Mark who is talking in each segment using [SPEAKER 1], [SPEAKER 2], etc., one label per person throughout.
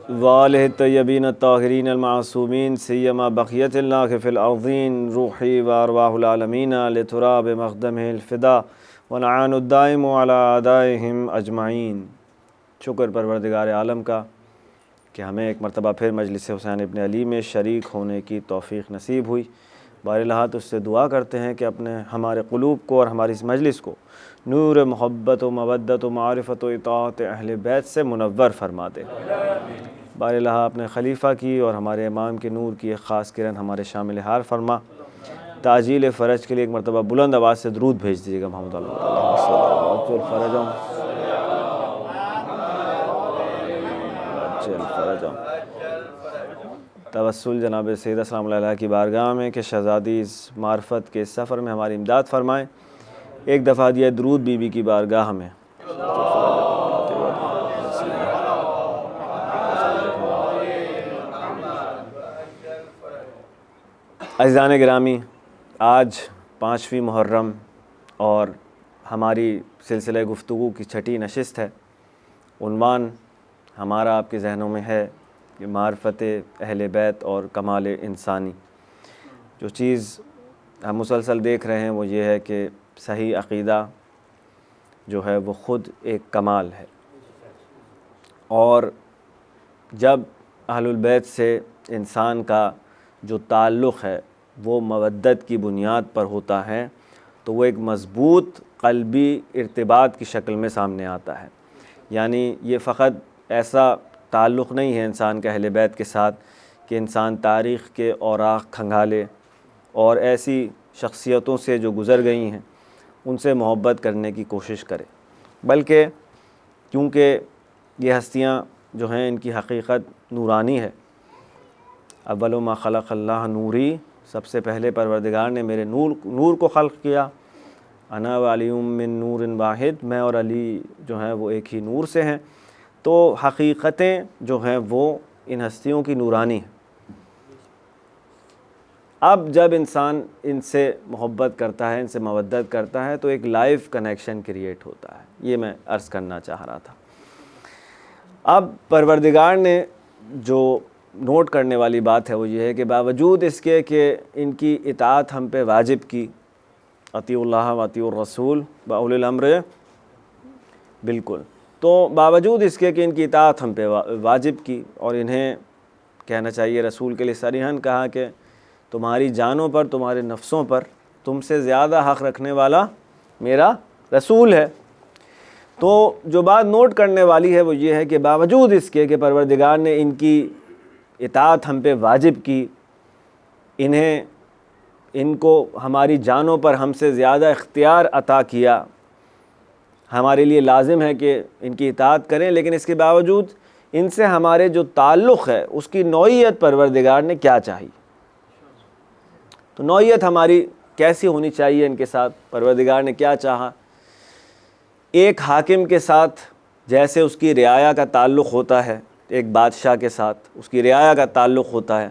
[SPEAKER 1] وآلہ الطیبین الطاہرین المعصومین سیما بقیت اللہ فی الارضین روحی و ارواح العالمین لتراب مقدمہ الفدا ونعان الدائم علی اعدائہم اجمعین۔ شکر پروردگار عالم کا کہ ہمیں ایک مرتبہ پھر مجلس حسین ابن علی میں شریک ہونے کی توفیق نصیب ہوئی۔ بار الہات اس سے دعا کرتے ہیں کہ اپنے ہمارے قلوب کو اور ہماری اس مجلس کو نور محبت و مودت و معرفت و اطاعت اہل بیت سے منور فرما دے۔ بار الہ اپنے خلیفہ کی اور ہمارے امام کے نور کی ایک خاص کرن ہمارے شامل حال فرما۔ تعجیل فرج کے لیے ایک مرتبہ بلند آواز سے درود بھیج دیجیے گا محمد توسل جناب سید السلام علیہ کی بارگاہ میں کہ شہزادی اس معرفت کے سفر میں ہماری امداد فرمائیں۔ ایک دفعہ دیا درود بی بی کی بارگاہ میں۔ عزیزان گرامی، آج 5ویں محرم اور ہماری سلسلہ گفتگو کی چھٹی نشست ہے۔ عنوان ہمارا آپ کے ذہنوں میں ہے کہ معرفت اہل بیت اور کمال انسانی۔ جو چیز ہم مسلسل دیکھ رہے ہیں وہ یہ ہے کہ صحیح عقیدہ جو ہے وہ خود ایک کمال ہے، اور جب اہل البیت سے انسان کا جو تعلق ہے وہ مودت کی بنیاد پر ہوتا ہے تو وہ ایک مضبوط قلبی ارتباط کی شکل میں سامنے آتا ہے۔ یعنی یہ فقط ایسا تعلق نہیں ہے انسان کا اہل بیت کے ساتھ کہ انسان تاریخ کے اوراق کھنگالے اور ایسی شخصیتوں سے جو گزر گئی ہیں ان سے محبت کرنے کی کوشش کرے، بلکہ کیونکہ یہ ہستیاں جو ہیں ان کی حقیقت نورانی ہے۔ اول ما خلق اللہ نوری، سب سے پہلے پروردگار نے میرے نور کو خلق کیا۔ انا وعلی من نور واحد، میں اور علی جو ہیں وہ ایک ہی نور سے ہیں۔ تو حقیقتیں جو ہیں وہ ان ہستیوں کی نورانی ہیں۔ اب جب انسان ان سے محبت کرتا ہے، ان سے مودت کرتا ہے تو ایک لائف کنیکشن کریٹ ہوتا ہے۔ یہ میں عرض کرنا چاہ رہا تھا۔ اب پروردگار نے جو نوٹ کرنے والی بات ہے وہ یہ ہے کہ باوجود اس کے کہ ان کی اطاعت ہم پہ واجب کی، اطیعوا اللہ و اطیعوا الرسول و اولی الامر، بالکل، تو باوجود اس کے کہ ان کی اطاعت ہم پہ واجب کی اور انہیں کہنا چاہیے رسول کے لیے صریحاً کہا کہ تمہاری جانوں پر، تمہارے نفسوں پر تم سے زیادہ حق رکھنے والا میرا رسول ہے۔ تو جو بات نوٹ کرنے والی ہے وہ یہ ہے کہ باوجود اس کے کہ پروردگار نے ان کی اطاعت ہم پہ واجب کی، ان کو ہماری جانوں پر ہم سے زیادہ اختیار عطا کیا، ہمارے لیے لازم ہے کہ ان کی اطاعت کریں، لیکن اس کے باوجود ان سے ہمارے جو تعلق ہے اس کی نوعیت پروردگار نے کیا چاہی، تو نوعیت ہماری کیسی ہونی چاہیے ان کے ساتھ، پروردگار نے کیا چاہا۔ ایک حاکم کے ساتھ جیسے اس کی رعایا کا تعلق ہوتا ہے، ایک بادشاہ کے ساتھ اس کی رعایا کا تعلق ہوتا ہے،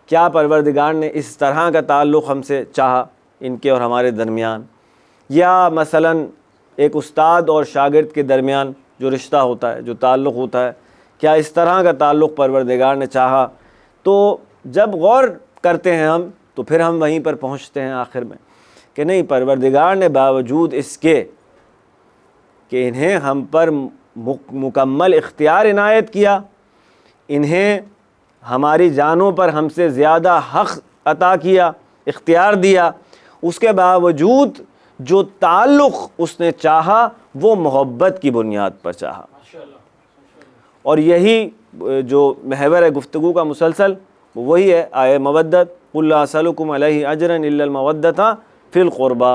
[SPEAKER 1] کیا پروردگار نے اس طرح کا تعلق ہم سے چاہا ان کے اور ہمارے درمیان؟ یا مثلا ایک استاد اور شاگرد کے درمیان جو رشتہ ہوتا ہے، جو تعلق ہوتا ہے، کیا اس طرح کا تعلق پروردگار نے چاہا؟ تو جب غور کرتے ہیں ہم تو پھر ہم وہیں پر پہنچتے ہیں آخر میں کہ نہیں، پروردگار نے باوجود اس کے کہ انہیں ہم پر مکمل اختیار عنایت کیا، انہیں ہماری جانوں پر ہم سے زیادہ حق عطا کیا، اختیار دیا، اس کے باوجود جو تعلق اس نے چاہا وہ محبت کی بنیاد پر چاہا۔ اور یہی جو محور ہے گفتگو کا مسلسل وہی ہے آئے مودت، قل لا اسألکم علیہ اجرا الا المودۃ فی القربی،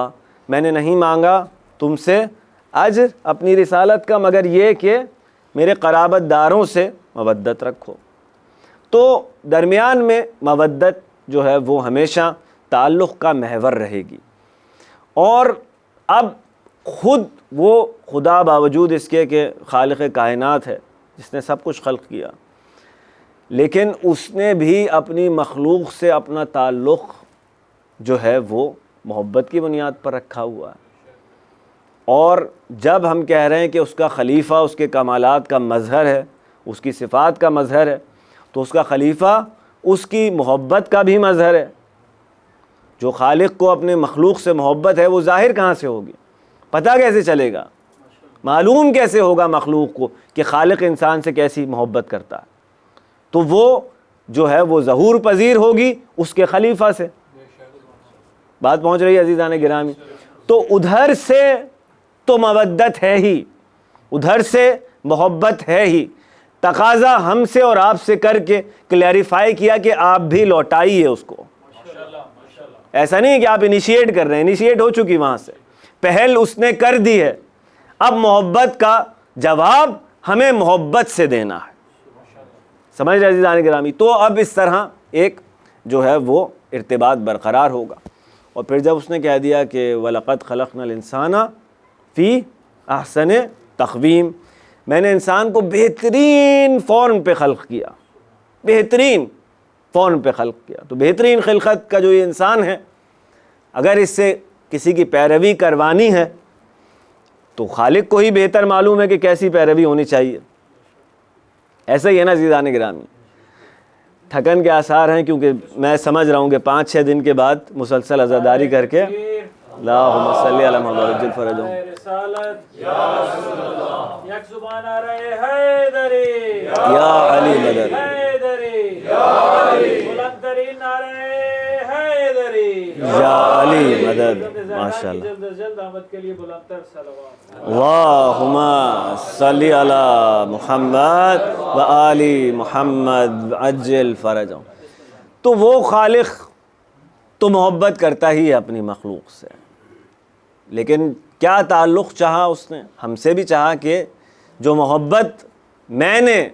[SPEAKER 1] میں نے نہیں مانگا تم سے اجر اپنی رسالت کا مگر یہ کہ میرے قرابت داروں سے مودت رکھو۔ تو درمیان میں مودت جو ہے وہ ہمیشہ تعلق کا محور رہے گی۔ اور اب خود وہ خدا باوجود اس کے کہ خالق کائنات ہے جس نے سب کچھ خلق کیا، لیکن اس نے بھی اپنی مخلوق سے اپنا تعلق جو ہے وہ محبت کی بنیاد پر رکھا ہوا ہے۔ اور جب ہم کہہ رہے ہیں کہ اس کا خلیفہ اس کے کمالات کا مظہر ہے، اس کی صفات کا مظہر ہے، تو اس کا خلیفہ اس کی محبت کا بھی مظہر ہے۔ جو خالق کو اپنے مخلوق سے محبت ہے وہ ظاہر کہاں سے ہوگی؟ پتہ کیسے چلے گا؟ معلوم کیسے ہوگا مخلوق کو کہ خالق انسان سے کیسی محبت کرتا ہے؟ تو وہ جو ہے وہ ظہور پذیر ہوگی اس کے خلیفہ سے۔ بات پہنچ رہی ہے عزیزان گرامی؟ تو ادھر سے تو مودت ہے ہی، ادھر سے محبت ہے ہی۔ تقاضا ہم سے اور آپ سے کر کے کلیریفائی کیا کہ آپ بھی لوٹائیے اس کو۔ ایسا نہیں کہ آپ انیشیٹ کر رہے ہیں، انیشیٹ ہو چکی وہاں سے، پہل اس نے کر دی ہے، اب محبت کا جواب ہمیں محبت سے دینا ہے۔ سمجھ رہے عزیزان گرامی؟ تو اب اس طرح ایک جو ہے وہ ارتباط برقرار ہوگا۔ اور پھر جب اس نے کہہ دیا کہ وَلَقَدْ خَلَقْنَا الْإِنسَانَ فِي أَحْسَنِ تَقْوِيمٍ، میں نے انسان کو بہترین فارم پہ خلق کیا، بہترین فارم پہ خلق کیا۔ تو بہترین خلقت کا جو یہ انسان ہے، اگر اس سے کسی کی پیروی کروانی ہے تو خالق کو ہی بہتر معلوم ہے کہ کیسی پیروی ہونی چاہیے۔ ایسا ہی ہے نا عزیزان گرامی؟ تھکن کے آثار ہیں، کیونکہ میں سمجھ رہا ہوں کہ 5-6 دن کے بعد مسلسل عزاداری کر کے اللہم صلی علی محمد عجل فرجہم یا علی مدد یا علی مدد، ماشاءاللہ۔ اللہم صلی علی محمد و آل محمد عجل فرجہم۔ تو وہ خالق تو محبت کرتا ہی ہے اپنی مخلوق سے، لیکن کیا تعلق چاہا اس نے؟ ہم سے بھی چاہا کہ جو محبت میں نے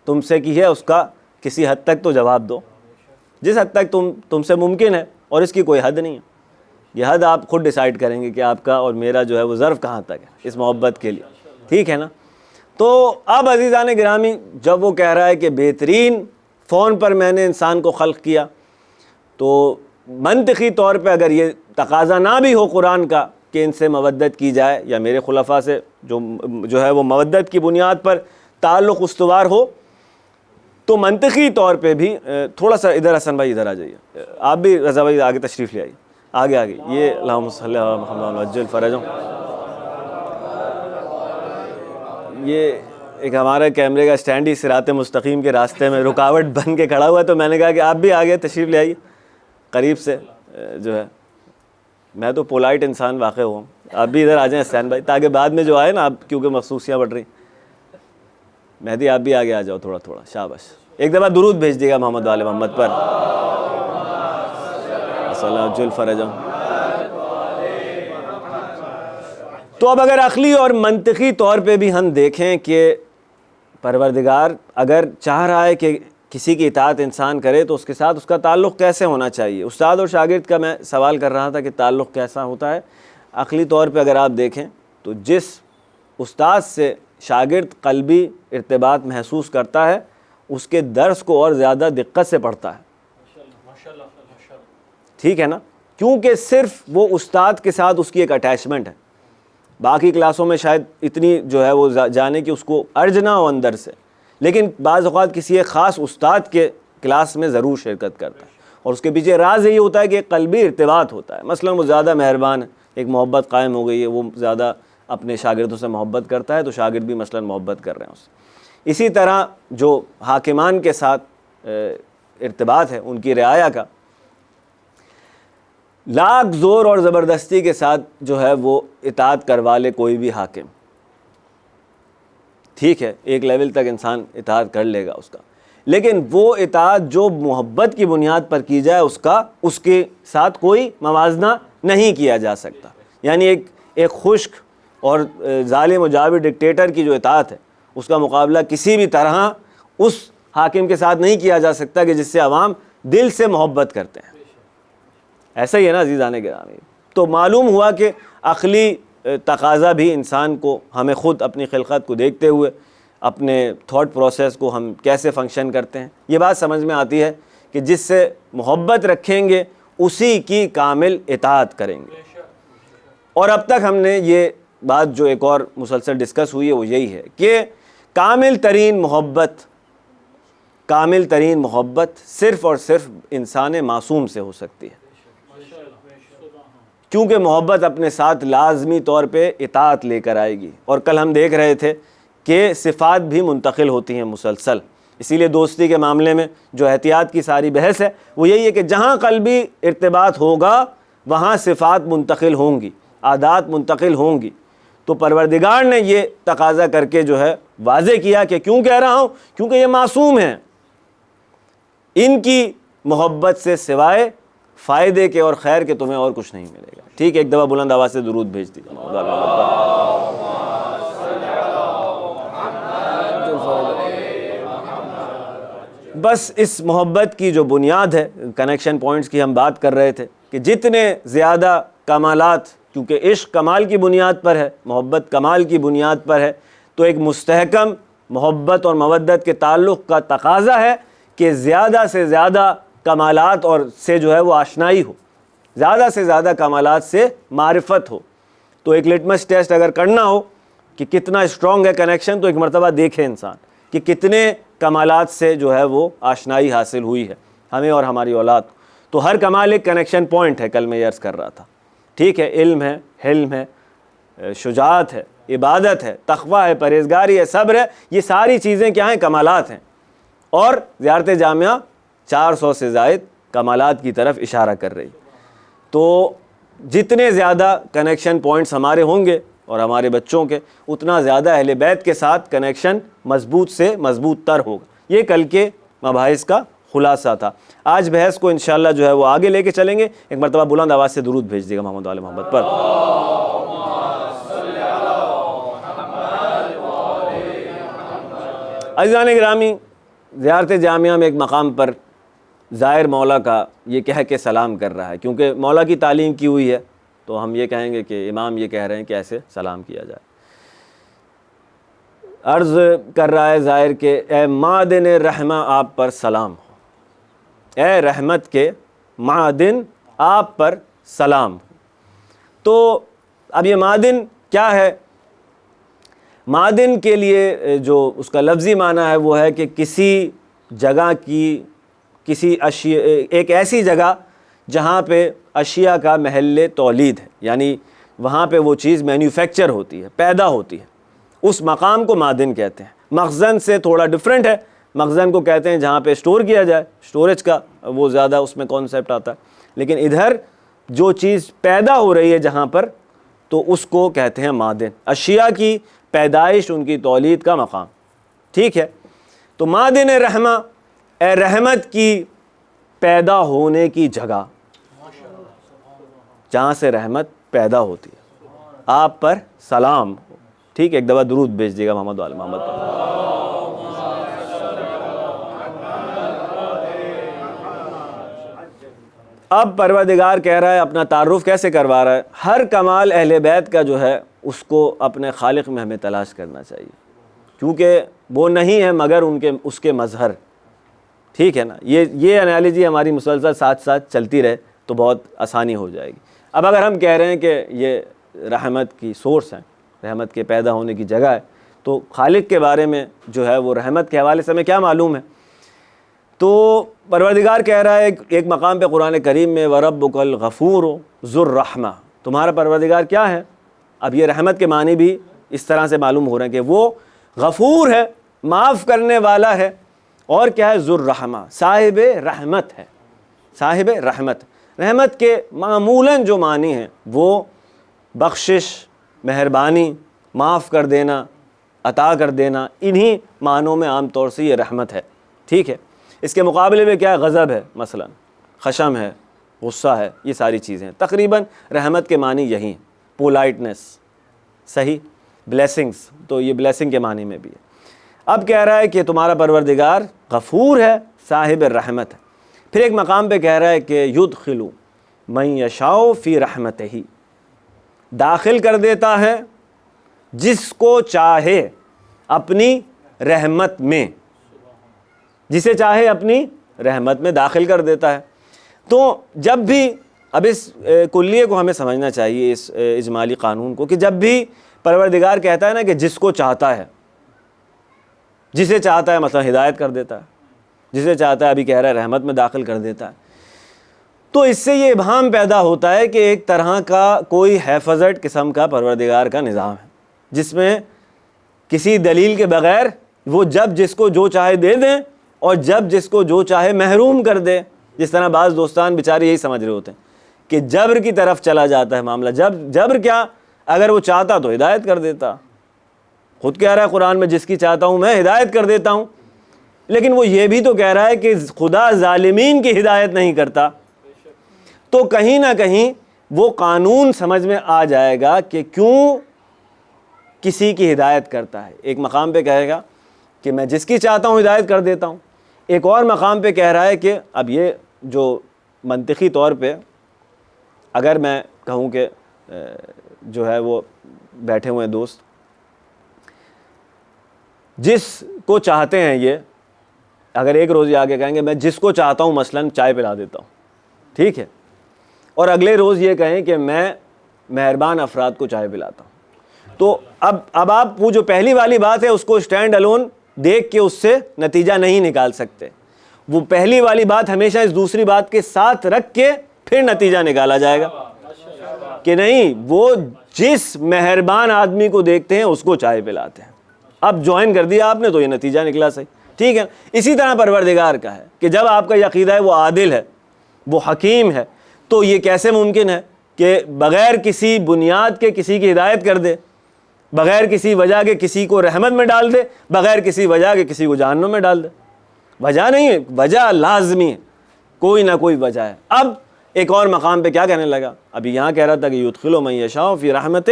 [SPEAKER 1] تم سے کی ہے اس کا کسی حد تک تو جواب دو، جس حد تک تم سے ممکن ہے، اور اس کی کوئی حد نہیں ہے۔ یہ حد آپ خود ڈیسائیڈ کریں گے کہ آپ کا اور میرا جو ہے وہ ظرف کہاں تک ہے اس محبت کے لیے، ٹھیک ہے نا؟ تو اب عزیزان گرامی، جب وہ کہہ رہا ہے کہ بہترین فون پر میں نے انسان کو خلق کیا، تو منطقی طور پہ اگر یہ تقاضا نہ بھی ہو قرآن کا کہ ان سے مودت کی جائے، یا میرے خلفاء سے جو ہے وہ مودت کی بنیاد پر تعلق استوار ہو، تو منطقی طور پہ بھی تھوڑا سا ادھر حسن بھائی ادھر آ جائیے، آپ بھی رضا بھائی آگے تشریف لے آئیے، آگے یہ اللہم صلی علی محمد عجل فرجہم۔ یہ ایک ہمارا کیمرے کا اسٹینڈ ہی صراط مستقیم کے راستے میں رکاوٹ بن کے کھڑا ہوا ہے، تو میں نے کہا کہ آپ بھی آگے تشریف لے آئیے قریب سے، جو ہے میں تو پولائٹ انسان واقع ہوں، آپ بھی ادھر آ جائیں حسین بھائی، تاکہ بعد میں جو آئے نا، آپ کیونکہ مخصوصیاں بڑھ رہی۔ مہدی آپ بھی آگے آ جاؤ تھوڑا تھوڑا، شاباش۔ ایک دفعہ درود بھیج دیے گا محمد وال محمد پر، صلی اللہ عجل فرجہم۔ تو اب اگر عقلی اور منطقی طور پہ بھی ہم دیکھیں کہ پروردگار اگر چاہ رہا ہے کہ کسی کی اطاعت انسان کرے تو اس کے ساتھ اس کا تعلق کیسے ہونا چاہیے؟ استاد اور شاگرد کا میں سوال کر رہا تھا کہ تعلق کیسا ہوتا ہے؟ عقلی طور پہ اگر آپ دیکھیں تو جس استاد سے شاگرد قلبی ارتباط محسوس کرتا ہے، اس کے درس کو اور زیادہ دقت سے پڑھتا ہے، ٹھیک ہے نا؟ کیونکہ صرف وہ استاد کے ساتھ اس کی ایک اٹیچمنٹ ہے، باقی کلاسوں میں شاید اتنی جو ہے وہ جانے کہ اس کو ارج نہ ہو اندر سے، لیکن بعض اوقات کسی ایک خاص استاد کے کلاس میں ضرور شرکت کرتا ہے، اور اس کے پیچھے راز یہی ہوتا ہے کہ ایک قلبی ارتباط ہوتا ہے۔ مثلا وہ زیادہ مہربان ہے، ایک محبت قائم ہو گئی ہے، وہ زیادہ اپنے شاگردوں سے محبت کرتا ہے، تو شاگرد بھی مثلا محبت کر رہے ہیں اس سے۔ اسی طرح جو حاکمان کے ساتھ ارتباط ہے ان کی رعایا کا، لاکھ زور اور زبردستی کے ساتھ جو ہے وہ اطاعت کروا لے کوئی بھی حاکم، ٹھیک ہے، ایک لیول تک انسان اطاعت کر لے گا اس کا، لیکن وہ اطاعت جو محبت کی بنیاد پر کی جائے اس کے ساتھ کوئی موازنہ نہیں کیا جا سکتا۔ یعنی ایک خشک اور ظالم و جابر ڈکٹیٹر کی جو اطاعت ہے اس کا مقابلہ کسی بھی طرح اس حاکم کے ساتھ نہیں کیا جا سکتا کہ جس سے عوام دل سے محبت کرتے ہیں۔ ایسا ہی ہے نا عزیزان گرامی؟ تو معلوم ہوا کہ عقلی تقاضا بھی انسان کو، ہمیں خود اپنی خلقت کو دیکھتے ہوئے اپنے تھاٹ پروسیس کو ہم کیسے فنکشن کرتے ہیں، یہ بات سمجھ میں آتی ہے کہ جس سے محبت رکھیں گے اسی کی کامل اطاعت کریں گے۔ اور اب تک ہم نے یہ بات جو ایک اور مسلسل ڈسکس ہوئی ہے وہ یہی ہے کہ کامل ترین محبت صرف اور صرف انسان معصوم سے ہو سکتی ہے، کیونکہ محبت اپنے ساتھ لازمی طور پہ اطاعت لے کر آئے گی. اور کل ہم دیکھ رہے تھے کہ صفات بھی منتقل ہوتی ہیں مسلسل. اسی لیے دوستی کے معاملے میں جو احتیاط کی ساری بحث ہے وہ یہی ہے کہ جہاں قلبی ارتباط ہوگا وہاں صفات منتقل ہوں گی، عادات منتقل ہوں گی. تو پروردگار نے یہ تقاضا کر کے جو ہے واضح کیا کہ کیوں کہہ رہا ہوں، کیونکہ یہ معصوم ہیں، ان کی محبت سے سوائے فائدے کے اور خیر کے تمہیں اور کچھ نہیں ملے گا. ٹھیک ہے، ایک دفعہ بلند آواز سے درود بھیج دیجیے. بس اس محبت کی جو بنیاد ہے، کنیکشن پوائنٹس کی ہم بات کر رہے تھے کہ جتنے زیادہ کمالات، کیونکہ عشق کمال کی بنیاد پر ہے، محبت کمال کی بنیاد پر ہے، تو ایک مستحکم محبت اور مودت کے تعلق کا تقاضا ہے کہ زیادہ سے زیادہ کمالات اور سے جو ہے وہ آشنائی ہو، زیادہ سے زیادہ کمالات سے معرفت ہو. تو ایک لٹمس ٹیسٹ اگر کرنا ہو کہ کتنا اسٹرانگ ہے کنیکشن، تو ایک مرتبہ دیکھے انسان کہ کتنے کمالات سے جو ہے وہ آشنائی حاصل ہوئی ہے ہمیں اور ہماری اولاد کو. تو ہر کمال ایک کنیکشن پوائنٹ ہے، کل میں یہ عرض کر رہا تھا. ٹھیک ہے، علم ہے، حلم ہے، شجاعت ہے، عبادت ہے، تقویٰ ہے، پرہیزگاری ہے، صبر ہے، یہ ساری چیزیں کیا ہیں؟ کمالات ہیں. اور زیارت جامعہ 400 سے زائد کمالات کی طرف اشارہ کر رہی. تو جتنے زیادہ کنیکشن پوائنٹس ہمارے ہوں گے اور ہمارے بچوں کے، اتنا زیادہ اہل بیت کے ساتھ کنیکشن مضبوط سے مضبوط تر ہوگا. یہ کل کے مباحث کا خلاصہ تھا. آج بحث کو انشاءاللہ جو ہے وہ آگے لے کے چلیں گے. ایک مرتبہ بلند آواز سے درود بھیج دیے گا محمد وآل محمد پر. عزیزان گرامی، زیارت جامعہ میں ایک مقام پر زائر مولا کا یہ کہہ کے سلام کر رہا ہے، کیونکہ مولا کی تعلیم کی ہوئی ہے تو ہم یہ کہیں گے کہ امام یہ کہہ رہے ہیں کہ ایسے سلام کیا جائے. عرض کر رہا ہے زائر کہ اے معدن رحمہ آپ پر سلام ہو، اے رحمت کے معدن آپ پر سلام ہو. تو اب یہ معدن کیا ہے؟ معدن کے لیے جو اس کا لفظی معنی ہے وہ ہے کہ کسی جگہ کی، کسی اشیاء، ایک ایسی جگہ جہاں پہ اشیاء کا محل تولید ہے، یعنی وہاں پہ وہ چیز مینوفیکچر ہوتی ہے، پیدا ہوتی ہے، اس مقام کو معدن کہتے ہیں. مخزن سے تھوڑا ڈیفرنٹ ہے. مخزن کو کہتے ہیں جہاں پہ اسٹور کیا جائے، اسٹوریج کا وہ زیادہ اس میں کانسیپٹ آتا ہے. لیکن ادھر جو چیز پیدا ہو رہی ہے جہاں پر، تو اس کو کہتے ہیں معدن. اشیاء کی پیدائش، ان کی تولید کا مقام. ٹھیک ہے، تو معدن رحمہ، اے رحمت کی پیدا ہونے کی جگہ، جہاں سے رحمت پیدا ہوتی ہے، آپ پر سلام ہو. ٹھیک ہے، ایک دفعہ درود بھیج دیے گا محمد وآل محمد پر. اب پروردگار کہہ رہا ہے، اپنا تعارف کیسے کروا رہا ہے؟ ہر کمال اہل بیت کا جو ہے اس کو اپنے خالق میں ہمیں تلاش کرنا چاہیے، کیونکہ وہ نہیں ہے مگر اس کے مظہر. ٹھیک ہے نا، یہ انالوجی ہماری مسلسل ساتھ ساتھ چلتی رہے تو بہت آسانی ہو جائے گی. اب اگر ہم کہہ رہے ہیں کہ یہ رحمت کی سورس ہیں، رحمت کے پیدا ہونے کی جگہ ہے، تو خالق کے بارے میں جو ہے وہ رحمت کے حوالے سے ہمیں کیا معلوم ہے؟ تو پروردگار کہہ رہا ہے ایک مقام پہ قرآن کریم میں وَرَبُّكَ الْغَفُورُ ذُو الرَّحْمَةِ، تمہارا پروردگار کیا ہے؟ اب یہ رحمت کے معنی بھی اس طرح سے معلوم ہو رہے ہیں کہ وہ غفور ہے، معاف کرنے والا ہے، اور کیا ہے؟ ذو الرحمہ، صاحب رحمت ہے. صاحب رحمت، رحمت کے معمولاً جو معنی ہیں وہ بخشش، مہربانی، معاف کر دینا، عطا کر دینا، انہی معنوں میں عام طور سے یہ رحمت ہے. ٹھیک ہے، اس کے مقابلے میں کیا ہے؟ غضب ہے، مثلا خشم ہے، غصہ ہے، یہ ساری چیزیں تقریباً رحمت کے معنی یہی ہیں. پولائٹنس، صحیح، بلیسنگز، تو یہ بلیسنگ کے معنی میں بھی ہے. اب کہہ رہا ہے کہ تمہارا پروردگار غفور ہے، صاحب رحمت ہے. پھر ایک مقام پہ کہہ رہا ہے کہ یدخل من یشاء فی رحمتہ، داخل کر دیتا ہے جس کو چاہے اپنی رحمت میں، جسے چاہے اپنی رحمت میں داخل کر دیتا ہے. تو جب بھی، اب اس کلیے کو ہمیں سمجھنا چاہیے، اس اجمالی قانون کو، کہ جب بھی پروردگار کہتا ہے نا کہ جس کو چاہتا ہے، جسے چاہتا ہے مثلا ہدایت کر دیتا ہے، جسے چاہتا ہے ابھی کہہ رہا ہے رحمت میں داخل کر دیتا ہے۔ تو اس سے یہ ابہام پیدا ہوتا ہے کہ ایک طرح کا کوئی حفاظت قسم کا پروردگار کا نظام ہے، جس میں کسی دلیل کے بغیر وہ جب جس کو جو چاہے دے دیں اور جب جس کو جو چاہے محروم کر دے۔ جس طرح بعض دوستان بیچارے یہی سمجھ رہے ہوتے ہیں کہ جبر کی طرف چلا جاتا ہے معاملہ۔ جبر کیا، اگر وہ چاہتا تو ہدایت کر دیتا، خود کہہ رہا ہے قرآن میں جس کی چاہتا ہوں میں ہدایت کر دیتا ہوں، لیکن وہ یہ بھی تو کہہ رہا ہے کہ خدا ظالمین کی ہدایت نہیں کرتا۔ تو کہیں نہ کہیں وہ قانون سمجھ میں آ جائے گا کہ کیوں کسی کی ہدایت کرتا ہے۔ ایک مقام پہ کہے گا کہ میں جس کی چاہتا ہوں ہدایت کر دیتا ہوں، ایک اور مقام پہ کہہ رہا ہے کہ اب یہ جو منطقی طور پہ اگر میں کہوں کہ جو ہے وہ بیٹھے ہوئے دوست جس کو چاہتے ہیں، یہ اگر ایک روز یہ آگے کہیں گے میں جس کو چاہتا ہوں مثلاً چائے پلا دیتا ہوں، ٹھیک ہے، اور اگلے روز یہ کہیں کہ میں مہربان افراد کو چائے پلاتا ہوں، تو اب آپ وہ جو پہلی والی بات ہے اس کو اسٹینڈ الون دیکھ کے اس سے نتیجہ نہیں نکال سکتے۔ وہ پہلی والی بات ہمیشہ اس دوسری بات کے ساتھ رکھ کے پھر نتیجہ نکالا جائے گا کہ نہیں، وہ جس مہربان آدمی کو دیکھتے ہیں اس کو چائے پلاتے ہیں۔ اب جوائن کر دیا آپ نے تو یہ نتیجہ نکلا صحیح، ٹھیک ہے۔ اسی طرح پروردگار کا ہے کہ جب آپ کا یہ عقیدہ ہے وہ عادل ہے، وہ حکیم ہے، تو یہ کیسے ممکن ہے کہ بغیر کسی بنیاد کے کسی کی ہدایت کر دے، بغیر کسی وجہ کے کسی کو رحمت میں ڈال دے، بغیر کسی وجہ کے کسی کو جہنم میں ڈال دے؟ وجہ نہیں ہے، وجہ لازمی ہے، کوئی نہ کوئی وجہ ہے۔ اب ایک اور مقام پہ کیا کہنے لگا، ابھی یہاں کہہ رہا تھا کہ یدخل من یشاء فی رحمتہ،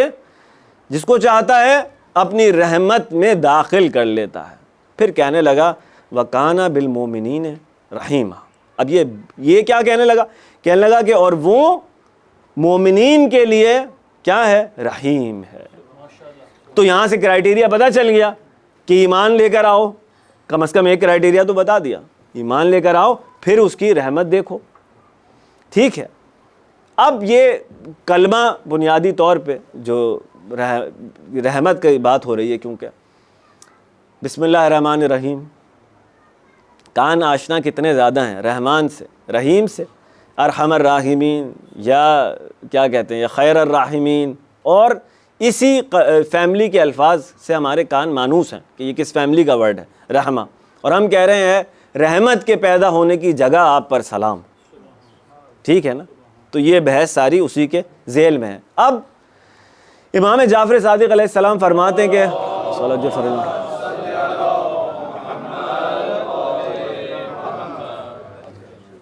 [SPEAKER 1] جس کو چاہتا ہے اپنی رحمت میں داخل کر لیتا ہے۔ پھر کہنے لگا وَكَانَ بِالْمُؤْمِنِينَ رَحِيمًا۔ اب یہ کیا کہنے لگا کہ اور وہ مومنین کے لیے کیا ہے، رحیم ہے۔ تو یہاں سے کرائیٹیریا پتہ چل گیا کہ ایمان لے کر آؤ، کم از کم ایک کرائیٹیریا تو بتا دیا، ایمان لے کر آؤ پھر اس کی رحمت دیکھو، ٹھیک ہے۔ اب یہ کلمہ بنیادی طور پہ جو رحمت کی بات ہو رہی ہے، کیونکہ بسم اللہ الرحمن الرحیم، کان آشنا کتنے زیادہ ہیں رحمان سے، رحیم سے، ارحم الراحمین یا کیا کہتے ہیں یا خیر الراحمین، اور اسی فیملی کے الفاظ سے ہمارے کان مانوس ہیں کہ یہ کس فیملی کا ورڈ ہے، رحمہ، اور ہم کہہ رہے ہیں رحمت کے پیدا ہونے کی جگہ آپ پر سلام، ٹھیک ہے نا۔ تو یہ بحث ساری اسی کے ذیل میں ہے۔ اب امام جعفر صادق علیہ السلام فرماتے ہیں کہ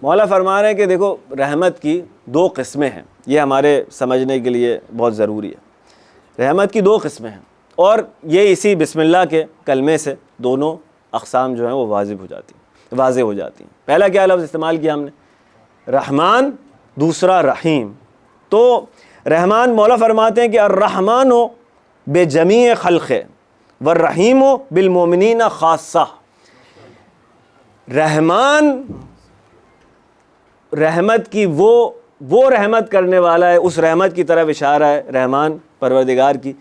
[SPEAKER 1] مولا فرما رہے ہیں کہ دیکھو رحمت کی دو قسمیں ہیں، یہ ہمارے سمجھنے کے لیے بہت ضروری ہے۔ رحمت کی دو قسمیں ہیں، اور یہ اسی بسم اللہ کے کلمے سے دونوں اقسام جو ہیں وہ واضح ہو جاتی ہیں۔ پہلا کیا لفظ استعمال کیا ہم نے، رحمان، دوسرا رحیم۔ تو رحمان مولا فرماتے ہیں کہ الرحمن بجمیع خلقہ والرحیم بالمؤمنین خاصہ۔ رحمان رحمت کی وہ رحمت کرنے والا ہے، اس رحمت کی طرف اشارہ ہے رحمان پروردگار کی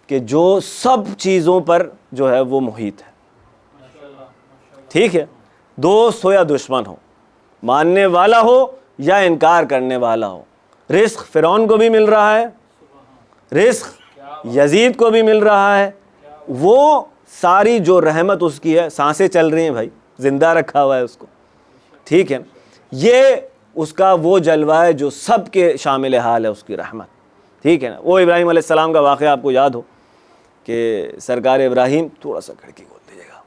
[SPEAKER 1] کہ جو سب چیزوں پر جو ہے وہ محیط ہے، ٹھیک ہے، دوست ہو یا دشمن ہو، ماننے والا ہو یا انکار کرنے والا ہو۔ رزق فرعون کو بھی مل رہا ہے، رزق یزید کو بھی مل رہا ہے، وہ ساری جو رحمت اس کی ہے، سانسیں چل رہی ہیں بھائی، زندہ رکھا ہوا ہے اس کو، ٹھیک ہے، یہ اس کا وہ جلوہ ہے جو سب کے شامل حال ہے، اس کی رحمت، ٹھیک ہے نا۔ وہ ابراہیم علیہ السلام کا واقعہ آپ کو یاد ہو کہ سرکار ابراہیم، تھوڑا سا کھڑکی کھول دیجیے گا،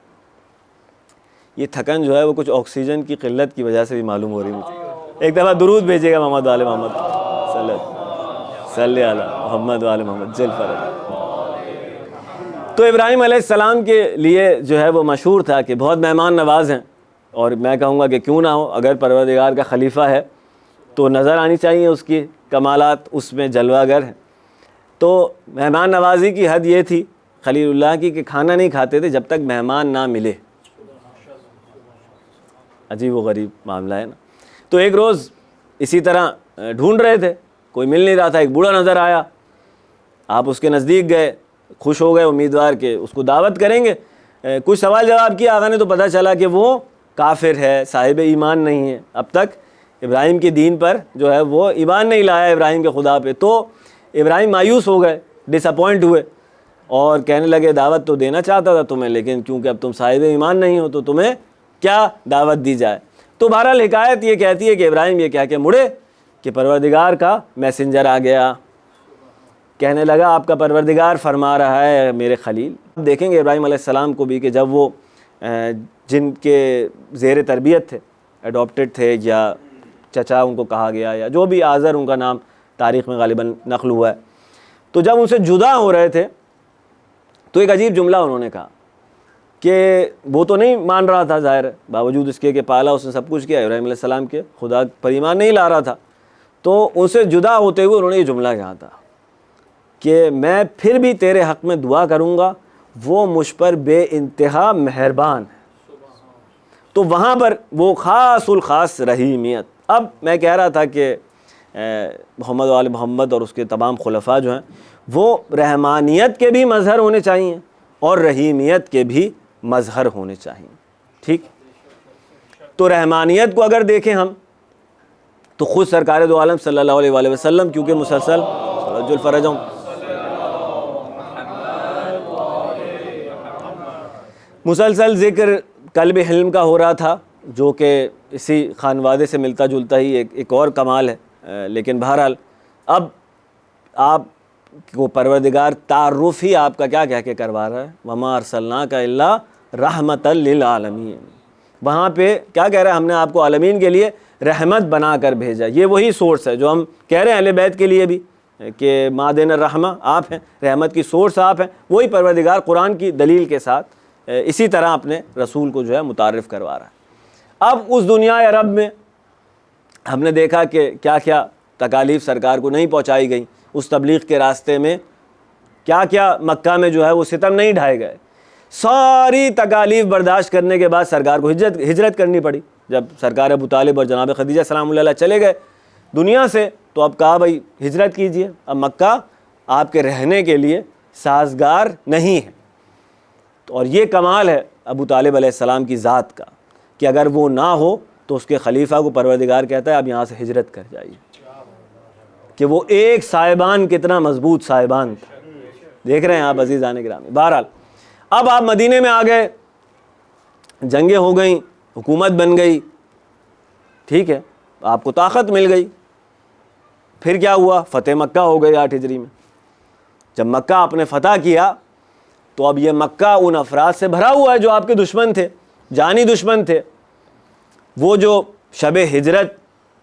[SPEAKER 1] یہ تھکن جو ہے وہ کچھ آکسیجن کی قلت کی وجہ سے بھی معلوم ہو رہی مجھے۔ ایک دفعہ درود بھیجیے گا محمد وآل محمد صلی علی محمد وآل محمد جل فرج۔ تو ابراہیم علیہ السلام کے لیے جو ہے وہ مشہور تھا کہ بہت مہمان نواز ہیں، اور میں کہوں گا کہ کیوں نہ ہو، اگر پروردگار کا خلیفہ ہے تو نظر آنی چاہیے اس کی کمالات، اس میں جلوہ گر ہیں۔ تو مہمان نوازی کی حد یہ تھی خلیل اللہ کی کہ کھانا نہیں کھاتے تھے جب تک مہمان نہ ملے۔ عجیب و غریب معاملہ ہے نا۔ تو ایک روز اسی طرح ڈھونڈ رہے تھے، کوئی مل نہیں رہا تھا، ایک بوڑھا نظر آیا، آپ اس کے نزدیک گئے، خوش ہو گئے امیدوار کہ اس کو دعوت کریں گے، کچھ سوال جواب کیا آقا نے تو پتہ چلا کہ وہ کافر ہے، صاحب ایمان نہیں ہے، اب تک ابراہیم کے دین پر جو ہے وہ ایمان نہیں لایا ابراہیم کے خدا پہ. تو ابراہیم مایوس ہو گئے، ڈس اپوائنٹ ہوئے اور کہنے لگے دعوت تو دینا چاہتا تھا تمہیں، لیکن کیونکہ اب تم صاحب ایمان نہیں ہو تو تمہیں کیا دعوت دی جائے. تو بہرحال حکایت یہ کہتی ہے کہ ابراہیم یہ کہہ کے مڑے کہ پروردگار کا میسنجر آ گیا، کہنے لگا آپ کا پروردگار فرما رہا ہے میرے خلیل. دیکھیں گے ابراہیم علیہ السلام کو بھی کہ جب وہ جن کے زیر تربیت تھے، اڈاپٹڈ تھے یا چچا ان کو کہا گیا یا جو بھی آزر ان کا نام تاریخ میں غالباً نقل ہوا ہے، تو جب ان سے جدا ہو رہے تھے تو ایک عجیب جملہ انہوں نے کہا کہ وہ تو نہیں مان رہا تھا ظاہر ہے، باوجود اس کے کہ پالا اس نے سب کچھ کیا، ابراہیم علیہ السلام کے خدا پر ایمان نہیں لا رہا تھا. تو ان سے جدا ہوتے ہوئے انہوں نے یہ جملہ کہا تھا کہ میں پھر بھی تیرے حق میں دعا کروں گا، وہ مجھ پر بے انتہا مہربان ہے. تو وہاں پر وہ خاص الخاص رحیمیت. اب میں کہہ رہا تھا کہ محمد وآل محمد اور اس کے تمام خلفاء جو ہیں وہ رحمانیت کے بھی مظہر ہونے چاہیے اور رحیمیت کے بھی مظہر ہونے چاہیے. ٹھیک، تو رحمانیت کو اگر دیکھیں ہم تو خود سرکار دو عالم صلی اللہ علیہ وآلہ وسلم کیونکہ مسلسل ذکر قلب حلم کا ہو رہا تھا، جو کہ اسی خانوادے سے ملتا جلتا ہی ایک اور کمال ہے. لیکن بہرحال اب آپ کو پروردگار تعارف ہی آپ کا کیا کہہ کے کروا رہا ہے، وما ارسلناک الا رحمۃ للعالمین. وہاں پہ کیا کہہ رہا ہے، ہم نے آپ کو عالمین کے لیے رحمت بنا کر بھیجا. یہ وہی سورس ہے جو ہم کہہ رہے ہیں اہل بیت کے لیے بھی کہ مادین الرحمہ آپ ہیں، رحمت کی سورس آپ ہیں. وہی پروردگار قرآن کی دلیل کے ساتھ اسی طرح اپنے رسول کو جو ہے متعارف کروا رہا ہے. اب اس دنیا عرب میں ہم نے دیکھا کہ کیا کیا تکالیف سرکار کو نہیں پہنچائی گئیں، اس تبلیغ کے راستے میں کیا کیا مکہ میں جو ہے وہ ستم نہیں ڈھائے گئے. ساری تکالیف برداشت کرنے کے بعد سرکار کو ہجرت کرنی پڑی. جب سرکار ابو طالب اور جناب خدیجہ سلام اللہ علیہ چلے گئے دنیا سے تو اب کہا بھائی ہجرت کیجئے، اب مکہ آپ کے رہنے کے لیے سازگار نہیں ہے. اور یہ کمال ہے ابو طالب علیہ السلام کی ذات کا کہ اگر وہ نہ ہو تو اس کے خلیفہ کو پروردگار کہتا ہے اب یہاں سے ہجرت کر جائیے. کہ وہ ایک صاحبان کتنا مضبوط صاحبان تھا. دیکھ رہے ہیں آپ عزیزان گرامی. بہرحال اب آپ مدینے میں آ گئے، جنگیں ہو گئیں، حکومت بن گئی، ٹھیک ہے، آپ کو طاقت مل گئی. پھر کیا ہوا، فتح مکہ ہو گئی 8 ہجری میں. جب مکہ آپ نے فتح کیا تو اب یہ مکہ ان افراد سے بھرا ہوا ہے جو آپ کے دشمن تھے، جانی دشمن تھے. وہ جو شب ہجرت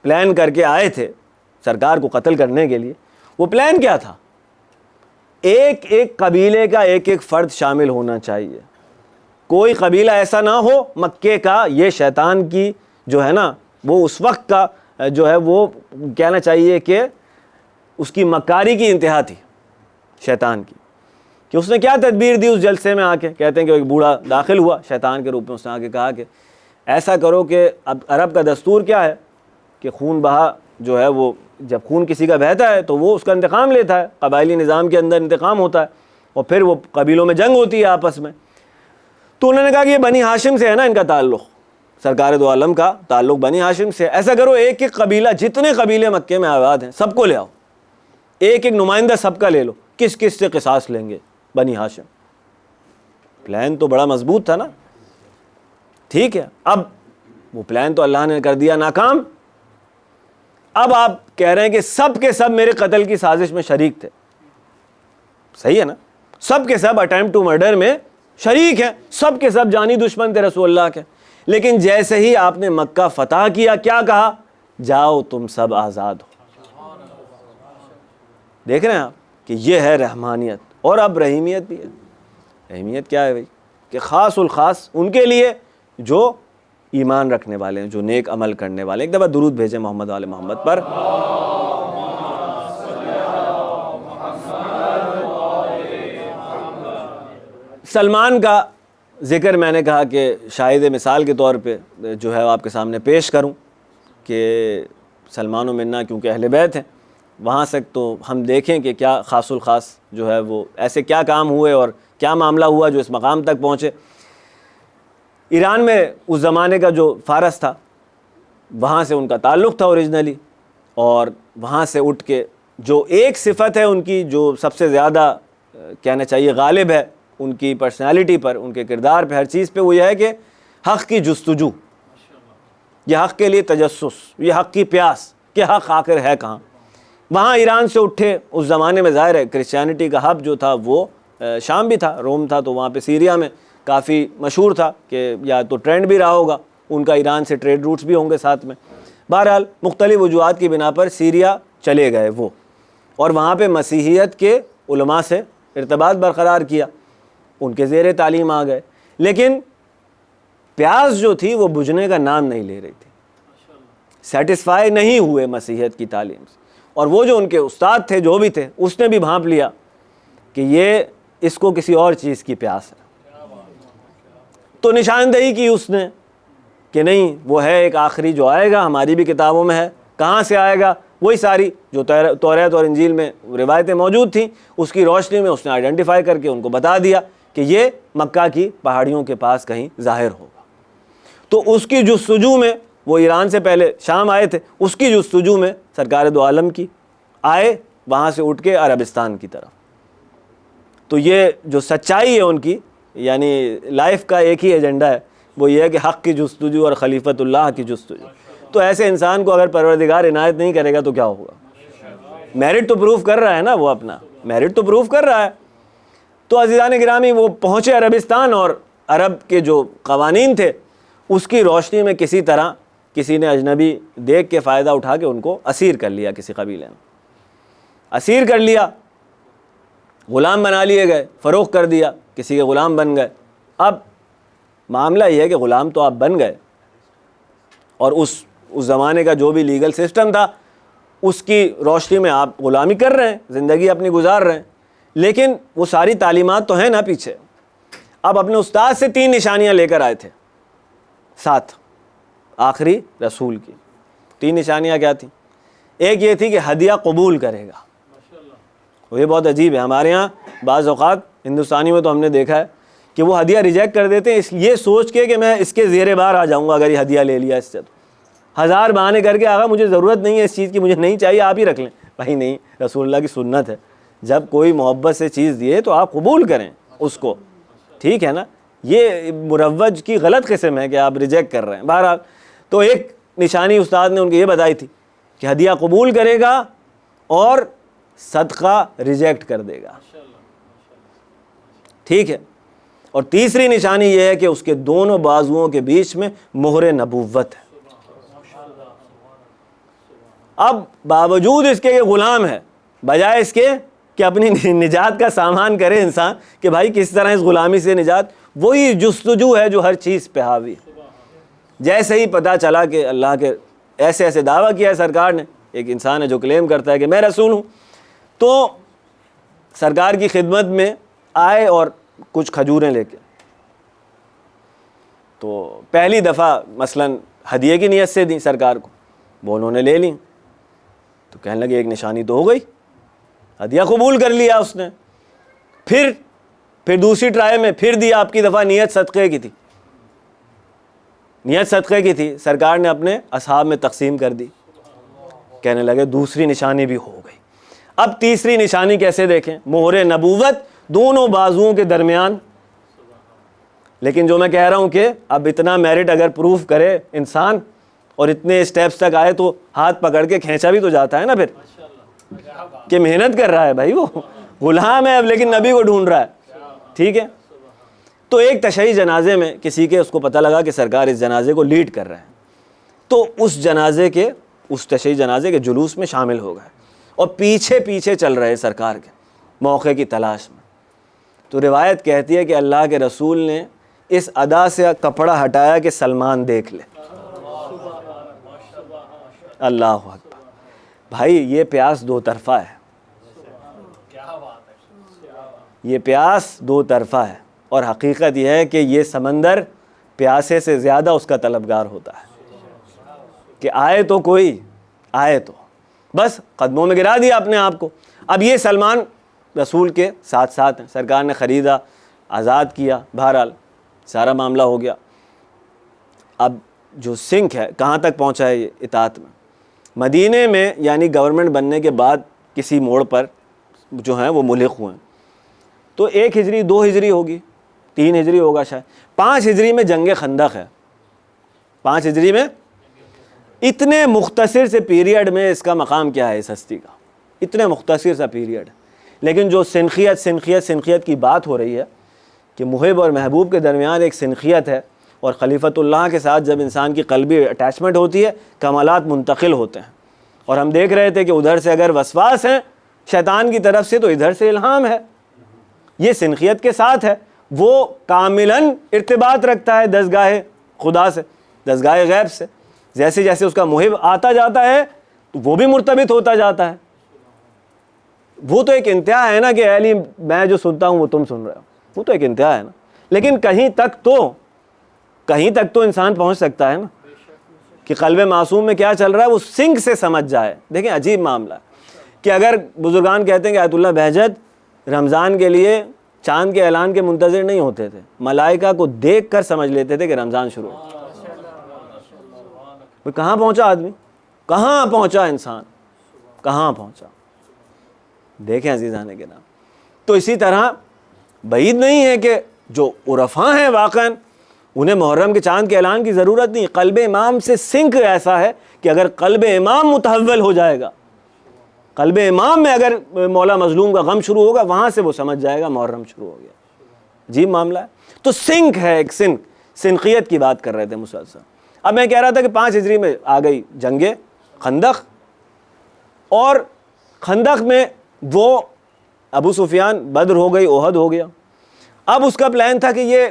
[SPEAKER 1] پلان کر کے آئے تھے سرکار کو قتل کرنے کے لیے، وہ پلان کیا تھا؟ ایک ایک قبیلے کا ایک ایک فرد شامل ہونا چاہیے. کوئی قبیلہ ایسا نہ ہو مکے کا، یہ شیطان کی جو ہے نا وہ اس وقت کا جو ہے وہ کہنا چاہیے کہ اس کی مکاری کی انتہا تھی شیطان کی. کہ اس نے کیا تدبیر دی اس جلسے میں آ کے، کہتے ہیں کہ ایک بوڑھا داخل ہوا شیطان کے روپ میں، اس نے آ کے کہا کہ ایسا کرو کہ اب عرب کا دستور کیا ہے کہ خون بہا جو ہے وہ جب خون کسی کا بہتا ہے تو وہ اس کا انتقام لیتا ہے، قبائلی نظام کے اندر انتقام ہوتا ہے اور پھر وہ قبیلوں میں جنگ ہوتی ہے آپس میں. تو انہوں نے کہا کہ یہ بنی ہاشم سے ہے نا ان کا تعلق، سرکار دو عالم کا تعلق بنی ہاشم سے. ایسا کرو ایک ایک قبیلہ، جتنے قبیلے مکے میں آباد ہیں سب کو لے آؤ، ایک ایک نمائندہ سب کا لے لو، کس کس سے قصاص لیں گے؟ بنی ہاشم. پلان تو بڑا مضبوط تھا نا. ٹھیک ہے، اب وہ پلان تو اللہ نے کر دیا ناکام. اب آپ کہہ رہے ہیں کہ سب کے سب میرے قتل کی سازش میں شریک تھے. صحیح ہے نا، سب کے سب اٹیمپٹ ٹو مرڈر میں شریک ہیں، سب کے سب جانی دشمن تھے رسول اللہ کے. لیکن جیسے ہی آپ نے مکہ فتح کیا کیا کہا؟ جاؤ تم سب آزاد ہو. دیکھ رہے ہیں آپ کہ یہ ہے رحمانیت. اور اب رحیمیت بھی ہے. رحیمیت کیا ہے بھائی؟ کہ خاص الخاص ان کے لیے جو ایمان رکھنے والے ہیں، جو نیک عمل کرنے والے. ایک دفعہ درود بھیجیں محمد آل محمد پر. سلمان کا ذکر میں نے کہا کہ شاہد مثال کے طور پہ جو ہے آپ کے سامنے پیش کروں کہ سلمان و منا کیونکہ اہل بیت ہیں، وہاں سے تو ہم دیکھیں کہ کیا خاص الخاص جو ہے وہ ایسے کیا کام ہوئے اور کیا معاملہ ہوا جو اس مقام تک پہنچے. ایران میں اس زمانے کا جو فارس تھا وہاں سے ان کا تعلق تھا اوریجنلی، اور وہاں سے اٹھ کے جو ایک صفت ہے ان کی جو سب سے زیادہ کہنا چاہیے غالب ہے ان کی پرسنالٹی پر، ان کے کردار پہ، ہر چیز پہ، وہ یہ ہے کہ حق کی جستجو، یہ حق کے لیے تجسس، یہ حق کی پیاس کہ حق آخر ہے کہاں۔ وہاں ایران سے اٹھے، اس زمانے میں ظاہر ہے کرسچینٹی کا ہب جو تھا وہ شام بھی تھا، روم تھا، تو وہاں پہ سیریا میں کافی مشہور تھا کہ یا تو ٹرینڈ بھی رہا ہوگا ان کا، ایران سے ٹریڈ روٹس بھی ہوں گے ساتھ میں۔ بہرحال مختلف وجوہات کی بنا پر سیریا چلے گئے وہ، اور وہاں پہ مسیحیت کے علماء سے ارتباط برقرار کیا، ان کے زیر تعلیم آ گئے، لیکن پیاس جو تھی وہ بجھنے کا نام نہیں لے رہی تھی، سیٹسفائی نہیں ہوئے مسیحیت کی تعلیم سے۔ اور وہ جو ان کے استاد تھے، جو بھی تھے، اس نے بھی بھانپ لیا کہ یہ اس کو کسی اور چیز کی پیاس ہے، تو نشاندہی کی اس نے کہ نہیں، وہ ہے ایک آخری جو آئے گا، ہماری بھی کتابوں میں ہے، کہاں سے آئے گا؟ وہی ساری جو توریت اور انجیل میں روایتیں موجود تھیں، اس کی روشنی میں اس نے آئیڈینٹیفائی کر کے ان کو بتا دیا کہ یہ مکہ کی پہاڑیوں کے پاس کہیں ظاہر ہوگا۔ تو اس کی جستجو میں، وہ ایران سے پہلے شام آئے تھے، اس کی جستجو میں سرکار دو عالم کی آئے، وہاں سے اٹھ کے عربستان کی طرف۔ تو یہ جو سچائی ہے ان کی، یعنی لائف کا ایک ہی ایجنڈا ہے، وہ یہ ہے کہ حق کی جستجو اور خلیفت اللہ کی جستجو۔ تو ایسے انسان کو اگر پروردگار عنایت نہیں کرے گا تو کیا ہوگا؟ میرٹ تو پروف کر رہا ہے نا، وہ اپنا میرٹ تو پروف کر رہا ہے۔ تو عزیزان گرامی، وہ پہنچے عربستان، اور عرب کے جو قوانین تھے اس کی روشنی میں کسی طرح کسی نے اجنبی دیکھ کے فائدہ اٹھا کے ان کو اسیر کر لیا، کسی قبیلے نے اسیر کر لیا، غلام بنا لیے گئے، فروخت کر دیا، کسی کے غلام بن گئے۔ اب معاملہ یہ ہے کہ غلام تو آپ بن گئے، اور اس زمانے کا جو بھی لیگل سسٹم تھا اس کی روشنی میں آپ غلامی کر رہے ہیں، زندگی اپنی گزار رہے ہیں، لیکن وہ ساری تعلیمات تو ہیں نا پیچھے۔ اب اپنے استاد سے 3 نشانیاں لے کر آئے تھے ساتھ، آخری رسول کی 3 نشانیاں کیا تھیں؟ ایک یہ تھی کہ ہدیہ قبول کرے گا، وہ یہ بہت عجیب ہے، ہمارے ہاں بعض اوقات ہندوستانی میں تو ہم نے دیکھا ہے کہ وہ ہدیہ ریجیکٹ کر دیتے ہیں یہ سوچ کے کہ میں اس کے زیر بار آ جاؤں گا اگر یہ ہدیہ لے لیا اس سے، تو 1000 بہانے کر کے آگا مجھے ضرورت نہیں ہے اس چیز کی، مجھے نہیں چاہیے، آپ ہی رکھ لیں۔ بھائی نہیں، رسول اللہ کی سنت ہے، جب کوئی محبت سے چیز دیے تو آپ قبول کریں اس کو، ٹھیک ہے نا؟ یہ مروج کی غلط قسم ہے کہ آپ ریجیکٹ کر رہے ہیں۔ بہرحال تو ایک نشانی استاد نے ان کو یہ بتائی تھی کہ ہدیہ قبول کرے گا اور صدقہ ریجیکٹ کر دے گا، ٹھیک ہے؟ اور تیسری نشانی یہ ہے کہ اس کے دونوں بازوؤں کے بیچ میں مہر نبوت ہے۔ اب باوجود اس کے غلام ہے، بجائے اس کے کہ اپنی نجات کا سامان کرے انسان کہ بھائی کس طرح اس غلامی سے نجات، وہی جستجو ہے جو ہر چیز پہ حاوی ہے۔ جیسے ہی پتہ چلا کہ اللہ کے ایسے ایسے دعویٰ کیا ہے سرکار نے، ایک انسان ہے جو کلیم کرتا ہے کہ میں رسول ہوں، تو سرکار کی خدمت میں آئے اور کچھ کھجوریں لے کے، تو پہلی دفعہ مثلاً ہدیے کی نیت سے دیں سرکار کو، وہ انہوں نے لے لیں، تو کہنے لگے ایک نشانی تو ہو گئی، ہدیہ قبول کر لیا اس نے۔ پھر دوسری ٹرائی میں پھر دیا، آپ کی دفعہ نیت صدقے کی تھی، نیت صدقے کی تھی، سرکار نے اپنے اصحاب میں تقسیم کر دی، کہنے لگے دوسری نشانی بھی ہو گئی۔ اب تیسری نشانی کیسے دیکھیں؟ مہر نبوت دونوں بازوؤں کے درمیان۔ لیکن جو میں کہہ رہا ہوں کہ اب اتنا میرٹ اگر پروف کرے انسان اور اتنے اسٹیپس تک آئے تو ہاتھ پکڑ کے کھینچا بھی تو جاتا ہے نا پھر، کہ محنت کر رہا ہے بھائی، وہ غلام ہے اب لیکن نبی کو ڈھونڈ رہا ہے، ٹھیک ہے؟ تو ایک تشیع جنازے میں کسی کے اس کو پتہ لگا کہ سرکار اس جنازے کو لیڈ کر رہے ہیں، تو اس تشیع جنازے کے جلوس میں شامل ہو گئے اور پیچھے پیچھے چل رہے سرکار کے موقع کی تلاش میں۔ تو روایت کہتی ہے کہ اللہ کے رسول نے اس ادا سے کپڑا ہٹایا کہ سلمان دیکھ لے۔ اللہ اکبر۔ بھائی یہ پیاس دو طرفہ ہے، یہ پیاس دو طرفہ ہے، اور حقیقت یہ ہے کہ یہ سمندر پیاسے سے زیادہ اس کا طلبگار ہوتا ہے کہ آئے تو کوئی، آئے تو بس قدموں میں گرا دیا اپنے آپ کو۔ اب یہ سلمان رسول کے ساتھ ساتھ ہیں، سرکار نے خریدا، آزاد کیا، بہرحال سارا معاملہ ہو گیا۔ اب جو سنک ہے کہاں تک پہنچا ہے یہ اطاعت میں؟ مدینے میں یعنی گورنمنٹ بننے کے بعد کسی موڑ پر جو ہیں وہ ملحق ہوئے ہیں، تو 1 ہجری 2 ہجری ہوگی، 3 ہجری ہوگا شاید، 5 ہجری میں جنگ خندق ہے۔ 5 ہجری میں اتنے مختصر سے پیریڈ میں اس کا مقام کیا ہے اس ہستی کا، اتنے مختصر سا پیریڈ۔ لیکن جو سنخیت کی بات ہو رہی ہے کہ محب اور محبوب کے درمیان ایک سنخیت ہے، اور خلیفۃ اللہ کے ساتھ جب انسان کی قلبی اٹیچمنٹ ہوتی ہے کمالات منتقل ہوتے ہیں۔ اور ہم دیکھ رہے تھے کہ ادھر سے اگر وسواس ہیں شیطان کی طرف سے تو ادھر سے الہام ہے، یہ سنخیت کے ساتھ ہے، وہ کاملاً ارتباط رکھتا ہے دستگاہ خدا سے، دستگاہ غیب سے۔ جیسے جیسے اس کا محب آتا جاتا ہے تو وہ بھی مرتبط ہوتا جاتا ہے۔ وہ تو ایک انتہا ہے نا کہ اے علی میں جو سنتا ہوں وہ تم سن رہے ہو، وہ تو ایک انتہا ہے نا، لیکن کہیں تک تو انسان پہنچ سکتا ہے نا کہ قلب معصوم میں کیا چل رہا ہے وہ سنک سے سمجھ جائے۔ دیکھیں عجیب معاملہ ہے کہ اگر بزرگان کہتے ہیں کہ آیت اللہ بہجت رمضان کے لیے چاند کے اعلان کے منتظر نہیں ہوتے تھے، ملائکہ کو دیکھ کر سمجھ لیتے تھے کہ رمضان شروع ہو۔ کہاں پہنچا آدمی، کہاں پہنچا انسان، کہاں پہنچا۔ دیکھیں عزیزان کرام، تو اسی طرح بعید نہیں ہے کہ جو عرفاء ہیں واقعاً انہیں محرم کے چاند کے اعلان کی ضرورت نہیں۔ قلب امام سے سنک ایسا ہے کہ اگر قلب امام متحول ہو جائے گا، قلب امام میں اگر مولا مظلوم کا غم شروع ہوگا وہاں سے وہ سمجھ جائے گا محرم شروع ہو گیا۔ عجیب معاملہ ہے۔ تو سنک ہے، ایک سنخیت کی بات کر رہے تھے مسلسل۔ اب میں کہہ رہا تھا کہ 5 ہجری میں آ گئی جنگ خندق، اور خندق میں وہ ابو سفیان، بدر ہو گئی، احد ہو گیا۔ اب اس کا پلان تھا کہ یہ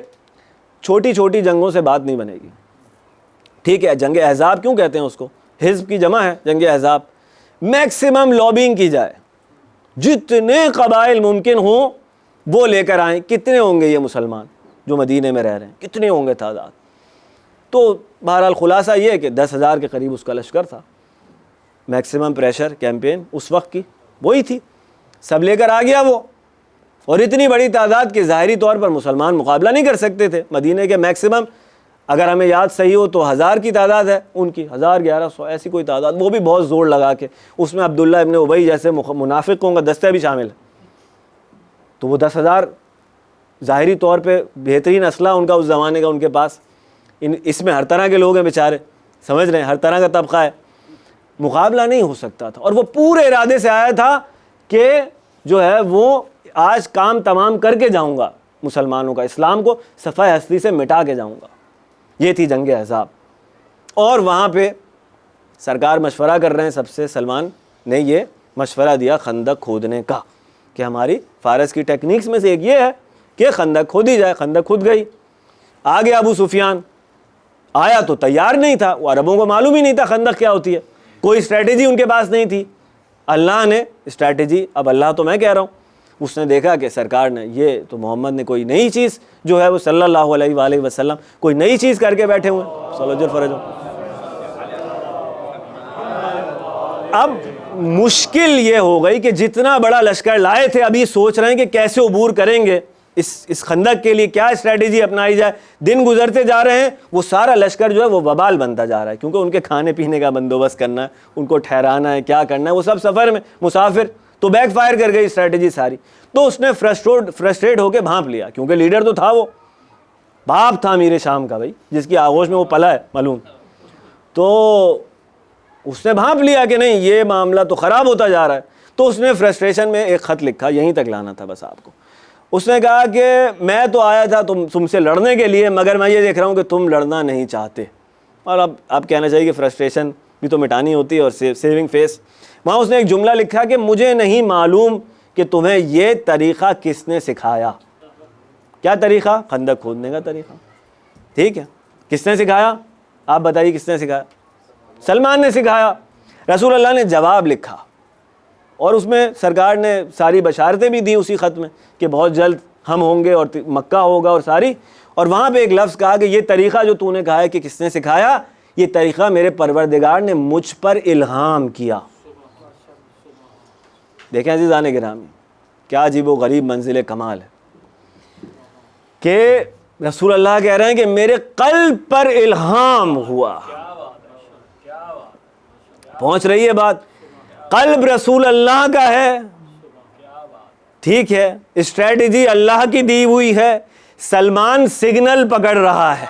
[SPEAKER 1] چھوٹی چھوٹی جنگوں سے بات نہیں بنے گی، ٹھیک ہے۔ جنگ احزاب کیوں کہتے ہیں اس کو؟ حزب کی جمع ہے جنگ احزاب۔ میکسیمم لابینگ کی جائے، جتنے قبائل ممکن ہوں وہ لے کر آئیں۔ کتنے ہوں گے یہ مسلمان جو مدینے میں رہ رہے ہیں، کتنے ہوں گے تعداد؟ تو بہرحال خلاصہ یہ کہ 10,000 کے قریب اس کا لشکر تھا۔ میکسیمم پریشر کیمپین اس وقت کی وہی تھی، سب لے کر آ گیا وہ، اور اتنی بڑی تعداد کے ظاہری طور پر مسلمان مقابلہ نہیں کر سکتے تھے۔ مدینے کے میکسیمم اگر ہمیں یاد صحیح ہو تو 1000 کی تعداد ہے ان کی، 1000 1100 ایسی کوئی تعداد، وہ بھی بہت زور لگا کے۔ اس میں عبداللہ ابن ابی جیسے منافقوں کا دستہ بھی شامل ہے۔ تو وہ 10,000 ظاہری طور پہ بہترین اسلحہ ان کا اس زمانے کا ان کے پاس، اس میں ہر طرح کے لوگ ہیں بیچارے، سمجھ رہے ہیں، ہر طرح کا طبقہ ہے، مقابلہ نہیں ہو سکتا تھا۔ اور وہ پورے ارادے سے آیا تھا کہ جو ہے وہ آج کام تمام کر کے جاؤں گا، مسلمانوں کا اسلام کو صفحہ ہستی سے مٹا کے جاؤں گا۔ یہ تھی جنگ احزاب۔ اور وہاں پہ سرکار مشورہ کر رہے ہیں سب سے، سلمان نے یہ مشورہ دیا خندق کھودنے کا کہ ہماری فارس کی ٹیکنیکس میں سے ایک یہ ہے کہ خندق کھودی جائے۔ خندق کھود گئی۔ آ گیا ابو سفیان، آیا تو تیار نہیں تھا، وہ عربوں کو معلوم ہی نہیں تھا خندق کیا ہوتی ہے، کوئی اسٹریٹجی ان کے پاس نہیں تھی۔ اللہ نے اسٹریٹجی، اب اللہ تو میں کہہ رہا ہوں، اس نے دیکھا کہ سرکار نے یہ تو محمد نے کوئی نئی چیز جو ہے وہ صلی اللہ علیہ وآلہ وسلم کوئی نئی چیز کر کے بیٹھے ہوئے ہیں، صلی اللہ علیہ وسلم۔ اب مشکل یہ ہو گئی کہ جتنا بڑا لشکر لائے تھے اب یہ سوچ رہے ہیں کہ کیسے عبور کریں گے اس خندق کے لیے، کیا اسٹریٹجی اپنائی جائے۔ دن گزرتے جا رہے ہیں، وہ سارا لشکر جو ہے وہ وبال بنتا جا رہا ہے، کیونکہ ان کے کھانے پینے کا بندوبست کرنا ہے، ان کو ٹھہرانا ہے، کیا کرنا ہے، وہ سب سفر میں مسافر، تو بیک فائر کر گئی اسٹریٹجی ساری۔ تو اس نے فرسٹریٹ ہو کے بھانپ لیا، کیونکہ لیڈر تو تھا، وہ باپ تھا امیر شام کا بھائی، جس کی آغوش میں وہ پلا ہے معلوم۔ تو اس نے بھانپ لیا کہ نہیں یہ معاملہ تو خراب ہوتا جا رہا ہے۔ تو اس نے فرسٹریشن میں ایک خط لکھا، یہیں تک لانا تھا بس آپ کو۔ اس نے کہا کہ میں تو آیا تھا تم سے لڑنے کے لیے، مگر میں یہ دیکھ رہا ہوں کہ تم لڑنا نہیں چاہتے۔ اور اب کہنا چاہیے کہ فرسٹریشن بھی تو مٹانی ہوتی ہے، اور سیونگ فیس۔ وہاں اس نے ایک جملہ لکھا کہ مجھے نہیں معلوم کہ تمہیں یہ طریقہ کس نے سکھایا۔ کیا طریقہ؟ خندق کھودنے کا طریقہ، ٹھیک ہے۔ کس نے سکھایا؟ آپ بتائیے کس نے سکھایا؟ سلمان نے سکھایا۔ رسول اللہ نے جواب لکھا، اور اس میں سرکار نے ساری بشارتیں بھی دی اسی خط میں کہ بہت جلد ہم ہوں گے اور مکہ ہوگا اور ساری۔ اور وہاں پہ ایک لفظ کہا کہ یہ طریقہ جو تو نے کہا ہے کہ کس نے سکھایا، یہ طریقہ میرے پروردگار نے مجھ پر الہام کیا۔ دیکھیں عزیزان گرامی، کیا عجیب و غریب منزل کمال ہے کہ رسول اللہ کہہ رہے ہیں کہ میرے قلب پر الہام ہوا. پہنچ رہی ہے بات؟ قلب رسول اللہ کا ہے، ٹھیک ہے، اسٹریٹجی اللہ کی دی ہوئی ہے، سلمان سگنل پکڑ رہا ہے،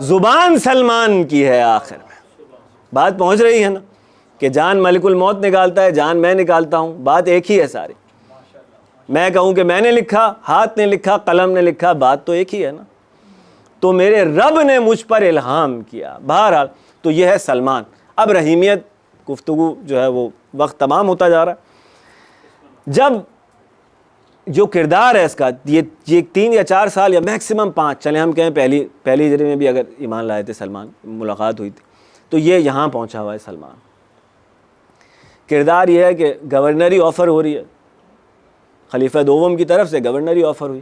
[SPEAKER 1] زبان سلمان کی ہے. آخر میں بات پہنچ رہی ہے نا کہ جان ملک الموت نکالتا ہے، جان میں نکالتا ہوں، بات ایک ہی ہے ساری. میں کہوں کہ میں نے لکھا، ہاتھ نے لکھا، قلم نے لکھا، بات تو ایک ہی ہے نا. تو میرے رب نے مجھ پر الہام کیا. بہرحال تو یہ ہے سلمان. اب رحیمیت گفتگو جو ہے وہ وقت تمام ہوتا جا رہا ہے. جب جو کردار ہے اس کا، یہ 3 یا 4 سال یا میکسیمم 5، چلیں ہم کہیں پہلی ہجری میں بھی اگر ایمان لائے تھے سلمان، ملاقات ہوئی تھی، تو یہ یہاں پہنچا ہوا ہے سلمان. کردار یہ ہے کہ گورنری آفر ہو رہی ہے، خلیفہ دوم کی طرف سے گورنری آفر ہوئی،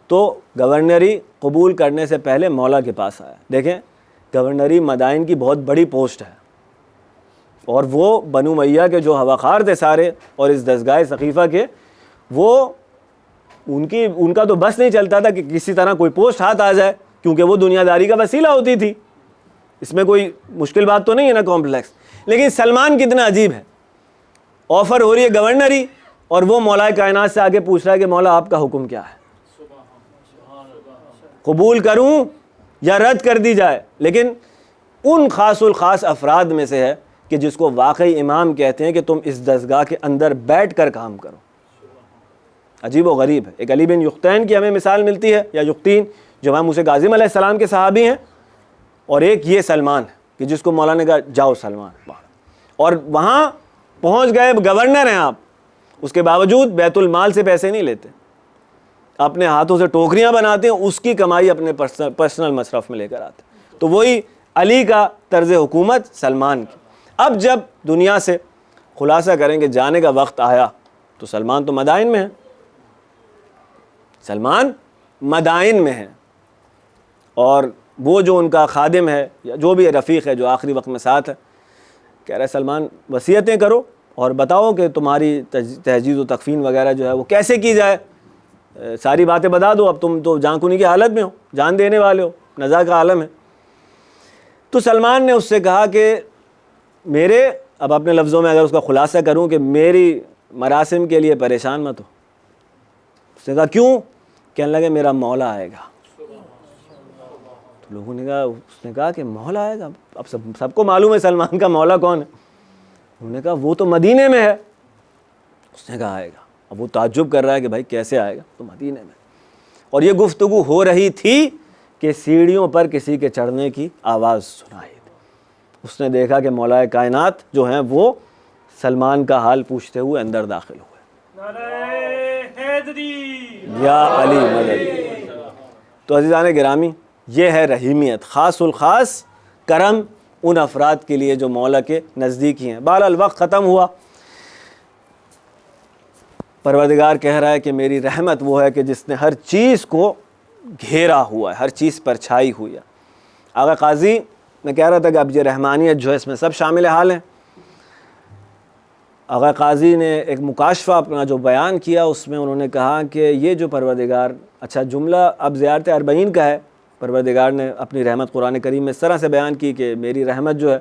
[SPEAKER 1] تو گورنری قبول کرنے سے پہلے مولا کے پاس آیا. دیکھیں گورنری مدائن کی بہت بڑی پوسٹ ہے، اور وہ بنو امیہ کے جو ہواخوار تھے سارے، اور اس دستگاہ ثقیفہ کے، وہ ان کا تو بس نہیں چلتا تھا کہ کسی طرح کوئی پوسٹ ہاتھ آ جائے، کیونکہ وہ دنیا داری کا وسیلہ ہوتی تھی. اس میں کوئی مشکل بات تو نہیں ہے نا، کمپلیکس. لیکن سلمان کتنا عجیب ہے، آفر ہو رہی ہے گورنری، اور وہ مولا کائنات سے آگے پوچھ رہا ہے کہ مولا آپ کا حکم کیا ہے، قبول کروں یا رد کر دی جائے. لیکن ان خاص الخاص افراد میں سے ہے کہ جس کو واقعی امام کہتے ہیں کہ تم اس دستگاہ کے اندر بیٹھ کر کام کرو. عجیب و غریب ہے. ایک علی بن یختین کی ہمیں مثال ملتی ہے، یا یختین، جو امام موسیٰ کاظم علیہ السلام کے صحابی ہیں، اور ایک یہ سلمان ہے کہ جس کو مولا نے کہا جاؤ سلمان، اور وہاں پہنچ گئے، گورنر ہیں آپ، اس کے باوجود بیت المال سے پیسے نہیں لیتے، اپنے ہاتھوں سے ٹوکریاں بناتے ہیں، اس کی کمائی اپنے پرسنل مصرف میں لے کر آتے. تو وہی علی کا طرز حکومت سلمان کی. اب جب دنیا سے خلاصہ کریں کہ جانے کا وقت آیا، تو سلمان تو مدائن میں ہے، سلمان مدائن میں ہے، اور وہ جو ان کا خادم ہے یا جو بھی رفیق ہے جو آخری وقت میں ساتھ ہے، کہہ رہے سلمان وصیتیں کرو اور بتاؤ کہ تمہاری تہجید و تکفین وغیرہ جو ہے وہ کیسے کی جائے، ساری باتیں بتا دو، اب تم تو جان کنی کی حالت میں ہو، جان دینے والے ہو، نزا کا عالم ہے. تو سلمان نے اس سے کہا کہ اب اپنے لفظوں میں اگر اس کا خلاصہ کروں کہ میری مراسم کے لیے پریشان مت ہو. اس نے کہا کیوں؟ کہنے لگے میرا مولا آئے گا. تو لوگوں نے کہا، اس نے کہا کہ مولا آئے گا؟ اب سب کو معلوم ہے سلمان کا مولا کون ہے. انہوں نے کہا وہ تو مدینے میں ہے. اس نے کہا آئے گا. اب وہ تعجب کر رہا ہے کہ بھائی کیسے آئے گا، تو مدینے میں. اور یہ گفتگو ہو رہی تھی کہ سیڑھیوں پر کسی کے چڑھنے کی آواز سنائی دی. اس نے دیکھا کہ مولا کائنات جو ہیں وہ سلمان کا حال پوچھتے ہوئے اندر داخل ہوئے. یا علی مدد. تو عزیزان گرامی، یہ ہے رحیمیت، خاص الخاص کرم ان افراد کے لیے جو مولا کے نزدیکی ہیں. بہرحال وقت ختم ہوا. پروردگار کہہ رہا ہے کہ میری رحمت وہ ہے کہ جس نے ہر چیز کو گھیرا ہوا ہے، ہر چیز پر چھائی ہوئی ہے. آقا قاضی میں کہہ رہا تھا کہ اب یہ رحمانیت جو ہے اس میں سب شامل حال ہیں. آقا قاضی نے ایک مکاشفہ اپنا جو بیان کیا، اس میں انہوں نے کہا کہ یہ جو پروردگار، اچھا جملہ اب زیارت اربعین کا ہے، پروردگار نے اپنی رحمت قرآن کریم میں اس طرح سے بیان کی کہ میری رحمت جو ہے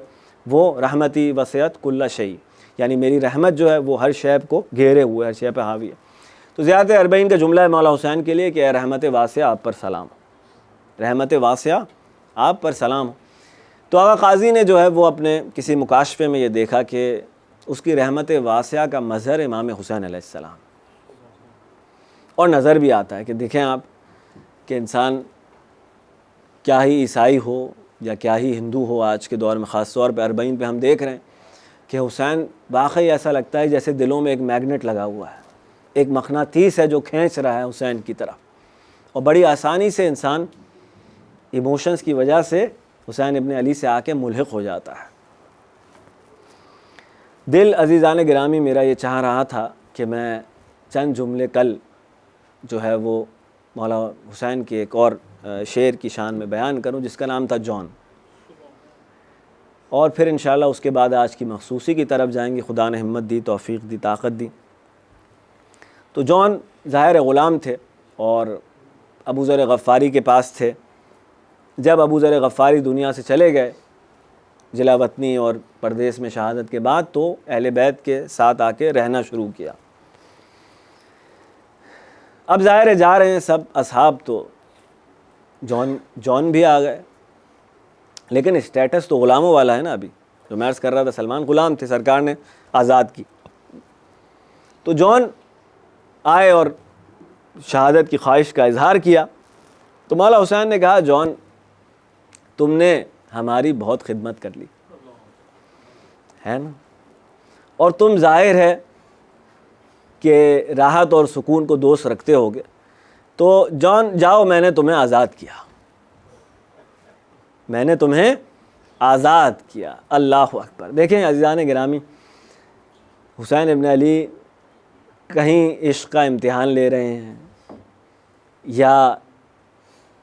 [SPEAKER 1] وہ رحمتی وسعت کل شیء، یعنی میری رحمت جو ہے وہ ہر شے کو گھیرے ہوئے، ہر شے پہ حاوی ہے. تو زیارت اربعین کا جملہ ہے مولا حسین کے لیے کہ اے رحمت واسعہ آپ پر سلام، رحمت واسعہ آپ پر سلام. تو آقا قاضی نے جو ہے وہ اپنے کسی مکاشفے میں یہ دیکھا کہ اس کی رحمت واسعہ کا مظہر امام حسین علیہ السلام. اور نظر بھی آتا ہے کہ دیکھیں آپ کہ انسان کیا ہی عیسائی ہو یا کیا ہی ہندو ہو آج کے دور میں، خاص طور پہ اربعین پہ ہم دیکھ رہے ہیں کہ حسین واقعی ایسا لگتا ہے جیسے دلوں میں ایک میگنیٹ لگا ہوا ہے، ایک مقناطیس ہے جو کھینچ رہا ہے حسین کی طرف، اور بڑی آسانی سے انسان ایموشنز کی وجہ سے حسین ابن علی سے آ کے ملحق ہو جاتا ہے. دل عزیزان گرامی میرا یہ چاہ رہا تھا کہ میں چند جملے کل جو ہے وہ مولا حسین کے ایک اور شعر کی شان میں بیان کروں جس کا نام تھا جون، اور پھر انشاءاللہ اس کے بعد آج کی مخصوصی کی طرف جائیں گے. خدا نے ہمت دی، توفیق دی، طاقت دی. تو جون ظاہر غلام تھے، اور ابو ذر غفاری کے پاس تھے. جب ابو ذر غفاری دنیا سے چلے گئے جلا وطنی اور پردیس میں شہادت کے بعد, تو اہل بیت کے ساتھ آ کے رہنا شروع کیا. اب ظاہر ہے جا رہے ہیں سب اصحاب, تو جون بھی آ گئے, لیکن اسٹیٹس تو غلاموں والا ہے نا. ابھی جو میں عرض کر رہا تھا سلمان غلام تھے, سرکار نے آزاد کی. تو جون آئے اور شہادت کی خواہش کا اظہار کیا. تو مولا حسین نے کہا جون تم نے ہماری بہت خدمت کر لی ہے نا, اور تم ظاہر ہے کہ راحت اور سکون کو دوست رکھتے ہوگے, تو جون جاؤ میں نے تمہیں آزاد کیا, میں نے تمہیں آزاد کیا. اللہ اکبر. دیکھیں عزیزان گرامی, حسین ابن علی کہیں عشق کا امتحان لے رہے ہیں, یا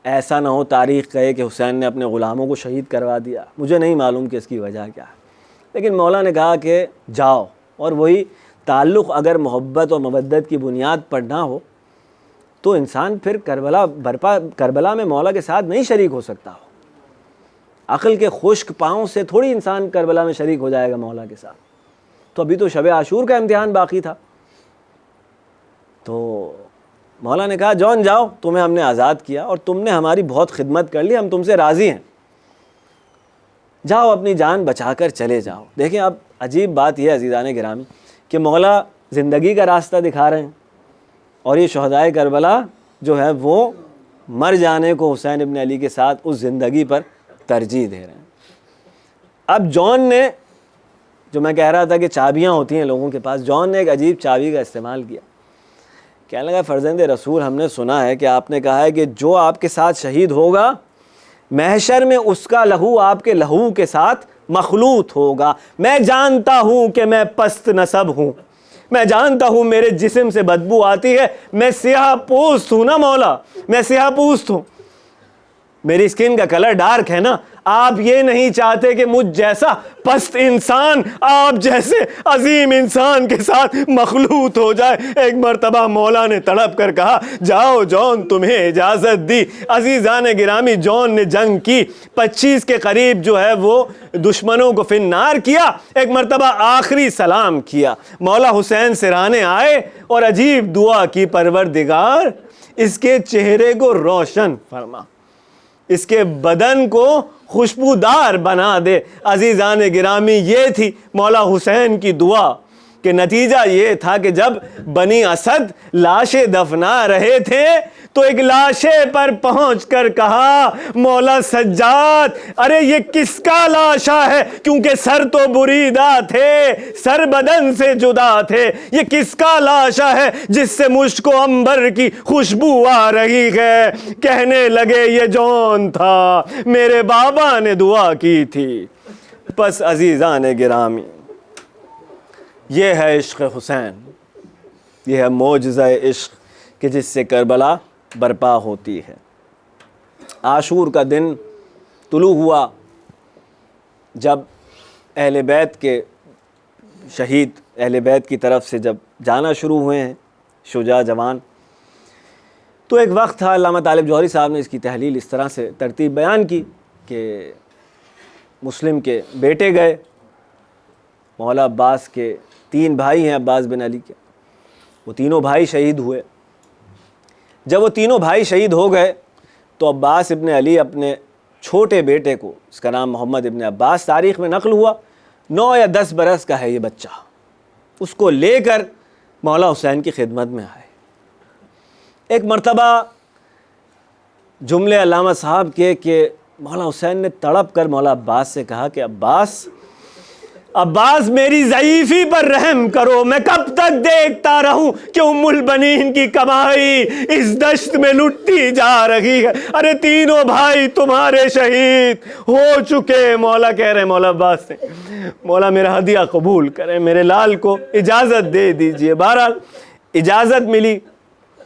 [SPEAKER 1] ایسا نہ ہو تاریخ کہے کہ حسین نے اپنے غلاموں کو شہید کروا دیا. مجھے نہیں معلوم کہ اس کی وجہ کیا ہے, لیکن مولا نے کہا کہ جاؤ. اور وہی تعلق اگر محبت اور مودت کی بنیاد پر نہ ہو تو انسان پھر کربلا میں مولا کے ساتھ نہیں شریک ہو سکتا ہو. عقل کے خشک پاؤں سے تھوڑی انسان کربلا میں شریک ہو جائے گا مولا کے ساتھ. تو ابھی تو شب عاشور کا امتحان باقی تھا. تو مولا نے کہا جون جاؤ, تمہیں ہم نے آزاد کیا اور تم نے ہماری بہت خدمت کر لی, ہم تم سے راضی ہیں, جاؤ اپنی جان بچا کر چلے جاؤ. دیکھیں اب عجیب بات یہ عزیزان گرامی کہ مولا زندگی کا راستہ دکھا رہے ہیں, اور یہ شہدائے کربلا جو ہے وہ مر جانے کو حسین ابن علی کے ساتھ اس زندگی پر ترجیح دے رہے ہیں. اب جون نے, جو میں کہہ رہا تھا کہ چابیاں ہوتی ہیں لوگوں کے پاس, جون نے ایک عجیب چابی کا استعمال کیا. کہنے لگا فرزند رسول ہم نے سنا ہے کہ آپ نے کہا ہے کہ جو آپ کے ساتھ شہید ہوگا محشر میں اس کا لہو آپ کے لہو کے ساتھ مخلوط ہوگا. میں جانتا ہوں کہ میں پست نسب ہوں, میں جانتا ہوں میرے جسم سے بدبو آتی ہے, میں سیاہ پوست ہوں نا مولا, میں سیاہ پوست ہوں, میری اسکن کا کلر ڈارک ہے نا. آپ یہ نہیں چاہتے کہ مجھ جیسا پست انسان آپ جیسے عظیم انسان کے ساتھ مخلوط ہو جائے. ایک مرتبہ مولا نے تڑپ کر کہا جاؤ جون تمہیں اجازت دی. عزیزان گرامی جون نے جنگ کی, 25 کے قریب جو ہے وہ دشمنوں کو فنار کیا. ایک مرتبہ آخری سلام کیا, مولا حسین سرانے آئے اور عجیب دعا کی, پروردگار اس کے چہرے کو روشن فرما, اس کے بدن کو خوشبودار بنا دے. عزیزان گرامی یہ تھی مولا حسین کی دعا, کہ نتیجہ یہ تھا کہ جب بنی اسد لاشیں دفنا رہے تھے تو ایک لاشے پر پہنچ کر کہا مولا سجاد ارے یہ کس کا لاشا ہے, کیونکہ سر تو بریدہ تھے, سر بدن سے جدا تھے, یہ کس کا لاشا ہے جس سے مشک و عنبر کی خوشبو آ رہی ہے. کہنے لگے یہ جون تھا, میرے بابا نے دعا کی تھی. پس عزیزان گرامی یہ ہے عشق حسین, یہ ہے معجزہ عشق کہ جس سے کربلا برپا ہوتی ہے. عاشور کا دن طلوع ہوا جب اہل بیت کے شہید اہل بیت کی طرف سے جب جانا شروع ہوئے ہیں شجاع جوان. تو ایک وقت تھا, علامہ طالب جوہری صاحب نے اس کی تحلیل اس طرح سے ترتیب بیان کی کہ مسلم کے بیٹے گئے, مولا عباس کے 3 بھائی ہیں عباس بن علی کے, وہ تینوں بھائی شہید ہوئے. جب وہ تینوں بھائی شہید ہو گئے تو عباس ابن علی اپنے چھوٹے بیٹے کو, اس کا نام محمد ابن عباس تاریخ میں نقل ہوا 9 یا 10 برس کا ہے یہ بچہ, اس کو لے کر مولا حسین کی خدمت میں آئے. ایک مرتبہ جملے علامہ صاحب کے کہ مولا حسین نے تڑپ کر مولا عباس سے کہا کہ عباس میری ضعیفی پر رحم کرو, میں کب تک دیکھتا رہوں کہ ام البنین کی کمائی اس دشت میں لٹتی جا رہی ہے. ارے تینوں بھائی تمہارے شہید ہو چکے. مولا کہہ رہے مولا عباس سے مولا میرا ہدیہ قبول کریں, میرے لال کو اجازت دے دیجئے. بہرحال اجازت ملی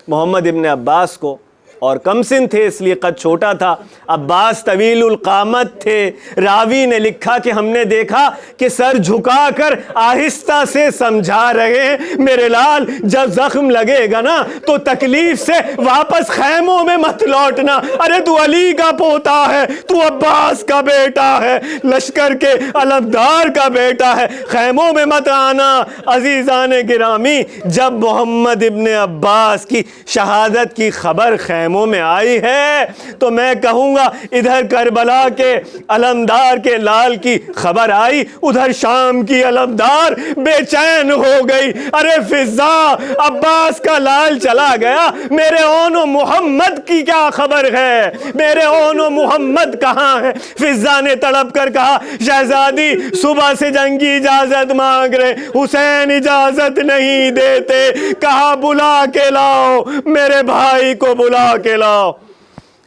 [SPEAKER 1] محمد ابن عباس کو اور کم سن تھے اس لیے قد چھوٹا تھا. عباس طویل القامت تھے. راوی نے لکھا کہ ہم نے دیکھا کہ سر جھکا کر آہستہ سے سمجھا رہے ہیں میرے لال جب زخم لگے گا نا تو تکلیف سے واپس خیموں میں مت لوٹنا. ارے تو علی کا پوتا ہے, تو عباس کا بیٹا ہے, لشکر کے علمدار کا بیٹا ہے, خیموں میں مت آنا. عزیزان گرامی, جب محمد ابن عباس کی شہادت کی خبر خیموں میں آئی ہے تو میں کہوں گا ادھر کربلا کے علمدار کے لال کی خبر آئی, ادھر شام کی علمدار بے چین ہو گئی. ارے فضا, عباس کا لال چلا گیا, میرے اون و محمد کی کیا خبر ہے, میرے اون و محمد کہاں ہے؟ فضا نے تڑپ کر کہا شہزادی صبح سے جنگی اجازت مانگ رہے, حسین اجازت نہیں دیتے. کہا بلا کے لاؤ, میرے بھائی کو بلا کے لاؤ.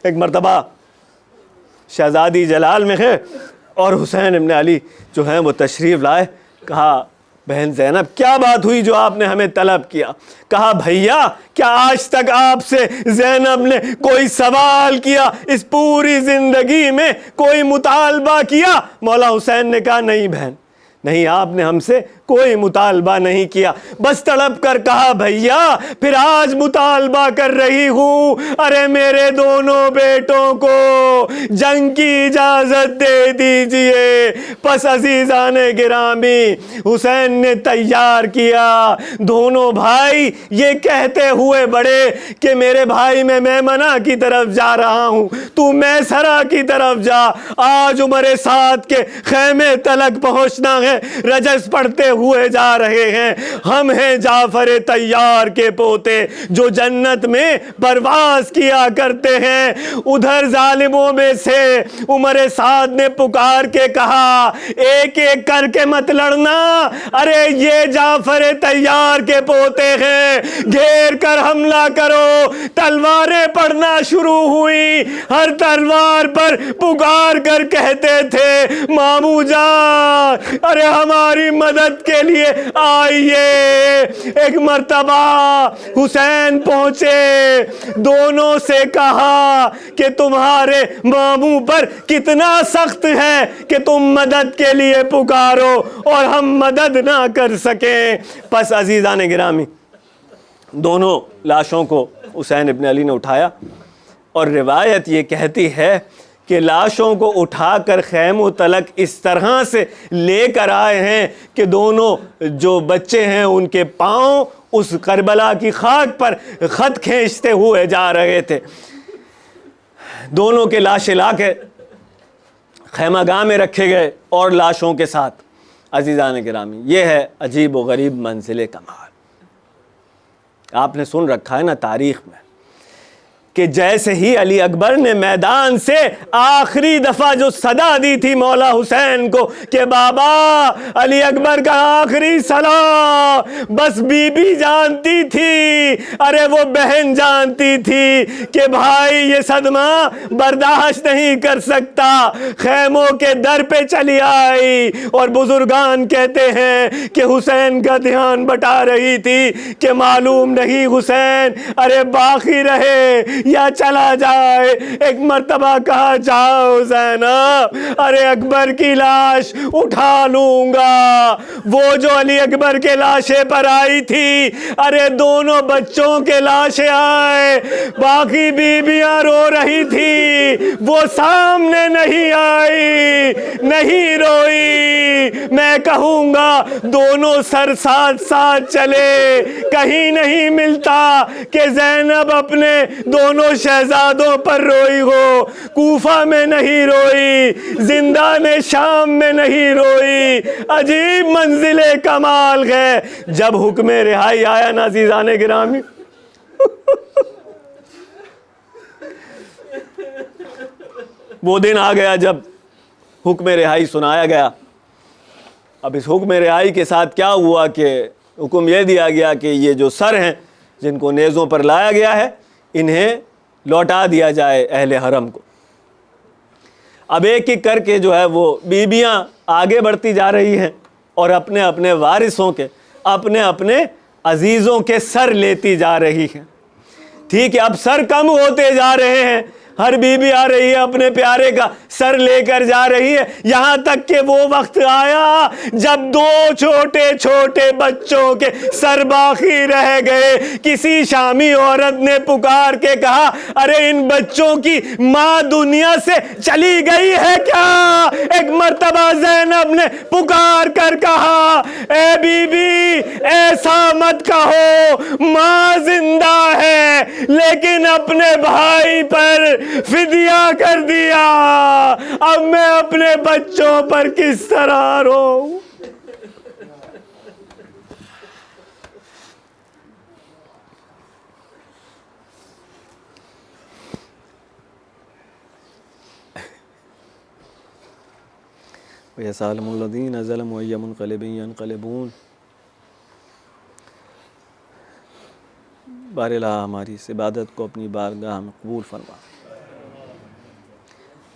[SPEAKER 1] ایک مرتبہ شہزادی جلال میں ہے اور حسین ابن علی جو ہیں وہ تشریف لائے. کہا بہن زینب کیا بات ہوئی جو آپ نے ہمیں طلب کیا؟ کہا بھیا کیا آج تک آپ سے زینب نے کوئی سوال کیا, اس پوری زندگی میں کوئی مطالبہ کیا؟ مولا حسین نے کہا نہیں بہن, نہیں, آپ نے ہم سے کوئی مطالبہ نہیں کیا. بس تڑپ کر کہا بھیا پھر آج مطالبہ کر رہی ہوں, ارے میرے دونوں بیٹوں کو جنگ کی اجازت دے دیجئے. پس عزیزان گرامی, حسین نے تیار کیا. دونوں بھائی یہ کہتے ہوئے بڑے کہ میرے بھائی میں میمنہ کی طرف جا رہا ہوں, تو میسرہ کی طرف جا. آج عمر سعد کے خیمے تلک پہنچنا ہے, رجس پڑھتے ہوئے جا رہے ہیں. ہم ہیں جعفر طیار کے پوتے جو جنت میں پرواز کیا کرتے ہیں. ادھر ظالموں میں سے عمر سعد نے پکار کے کہا ایک ایک کر کے مت لڑنا, ارے یہ جعفر طیار کے پوتے ہیں, گھیر کر حملہ کرو. تلواریں پڑھنا شروع ہوئی, ہر تلوار پر پکار کر کہتے تھے مامو جان ارے ہماری مدد کے لیے آئیے. ایک مرتبہ حسین پہنچے, دونوں سے کہا کہ تمہارے ماموں پر کتنا سخت ہے کہ تم مدد کے لیے پکارو اور ہم مدد نہ کر سکیں. پس عزیزان گرامی, دونوں لاشوں کو حسین ابن علی نے اٹھایا اور روایت یہ کہتی ہے کہ لاشوں کو اٹھا کر خیموں تلک اس طرح سے لے کر آئے ہیں کہ دونوں جو بچے ہیں ان کے پاؤں اس کربلا کی خاک پر خط کھینچتے ہوئے جا رہے تھے. دونوں کے لاشیں لا کے خیمہ گاہ میں رکھے گئے اور لاشوں کے ساتھ. عزیزان گرامی, یہ ہے عجیب و غریب منزل کمال. آپ نے سن رکھا ہے نا تاریخ میں کہ جیسے ہی علی اکبر نے میدان سے آخری دفعہ جو صدا دی تھی مولا حسین کو کہ بابا علی اکبر کا آخری سلام, بس بی بی جانتی تھی, ارے وہ بہن جانتی تھی کہ بھائی یہ صدمہ برداشت نہیں کر سکتا. خیموں کے در پہ چلی آئی اور بزرگان کہتے ہیں کہ حسین کا دھیان بٹا رہی تھی کہ معلوم نہیں حسین ارے باقی رہے یا چلا جائے. ایک مرتبہ کہا جاؤ زینب, ارے اکبر کی لاش اٹھا لوں گا. وہ جو علی اکبر کے لاشیں پر آئی تھی, ارے دونوں بچوں کے لاشیں آئے, باقی بیویاں رو رہی تھی, وہ سامنے نہیں آئی, نہیں روئی. میں کہوں گا دونوں سر ساتھ ساتھ چلے, کہیں نہیں ملتا کہ زینب اپنے دونوں شہزادوں پر روئی ہو. کوفہ میں نہیں روئی, زندان شام میں نہیں روئی. عجیب منزل کمال ہے. جب حکم رہائی آیا نا عزیزان گرامی, وہ دن آ گیا جب حکم رہائی سنایا گیا. اب اس حکم رہائی کے ساتھ کیا ہوا کہ حکم یہ دیا گیا کہ یہ جو سر ہیں جن کو نیزوں پر لایا گیا ہے انہیں لوٹا دیا جائے اہل حرم کو. اب ایک ایک کر کے جو ہے وہ بیبیاں آگے بڑھتی جا رہی ہیں اور اپنے اپنے وارثوں کے, اپنے اپنے عزیزوں کے سر لیتی جا رہی ہیں. ٹھیک ہے، اب سر کم ہوتے جا رہے ہیں، ہر بیوی آ رہی ہے اپنے پیارے کا سر لے کر جا رہی ہے، یہاں تک کہ وہ وقت آیا جب 2 چھوٹے چھوٹے بچوں کے سر باقی رہ گئے۔ کسی شامی عورت نے پکار کے کہا، ارے ان بچوں کی ماں دنیا سے چلی گئی ہے کیا؟ ایک مرتبہ زینب نے پکار کر کہا، اے بی بی ایسا مت کہو، ماں زندہ ہے لیکن اپنے بھائی پر فدیہ کر دیا، اب میں اپنے بچوں پر کس طرح روؤں؟ وَيَسْأَلُ الَّذِينَ ظَلَمُوا أَيَّ مُنقَلِبٍ يَنقَلِبُونَ۔ بار الہ ہماری اس عبادت کو اپنی بارگاہ میں قبول فرما۔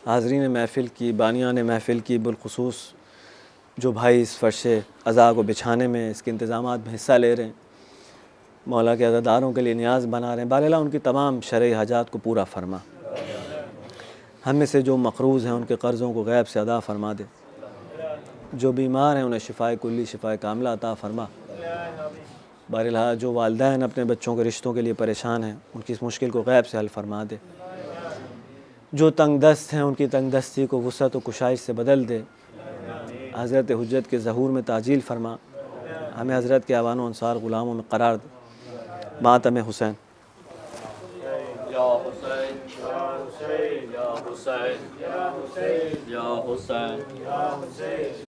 [SPEAKER 1] حاضرین محفل کی، بانیان محفل کی، بالخصوص جو بھائی اس فرش عزا کو بچھانے میں، اس کے انتظامات میں حصہ لے رہے ہیں، مولا کے عزاداروں کے لیے نیاز بنا رہے ہیں، بار الہ ان کی تمام شرعی حاجات کو پورا فرما۔ ہم میں سے جو مقروض ہیں ان کے قرضوں کو غیب سے ادا فرما دے، جو بیمار ہیں انہیں شفائے کلی، شفائے کاملہ عطا فرما۔ بار الہ جو والدین اپنے بچوں کے رشتوں کے لیے پریشان ہیں، ان کی اس مشکل کو غیب سے حل فرما دے۔ جو تنگ دست ہیں ان کی تنگ دستی کو وسعت و کشائش سے بدل دے۔ حضرت حجت کے ظہور میں تعجیل فرما، ہمیں حضرت کے اعوان و انصار غلاموں میں قرار دے۔ ماتم حسین۔
[SPEAKER 2] یا حسین یا حسین یا حسین یا حسین یا حسین یا حسین۔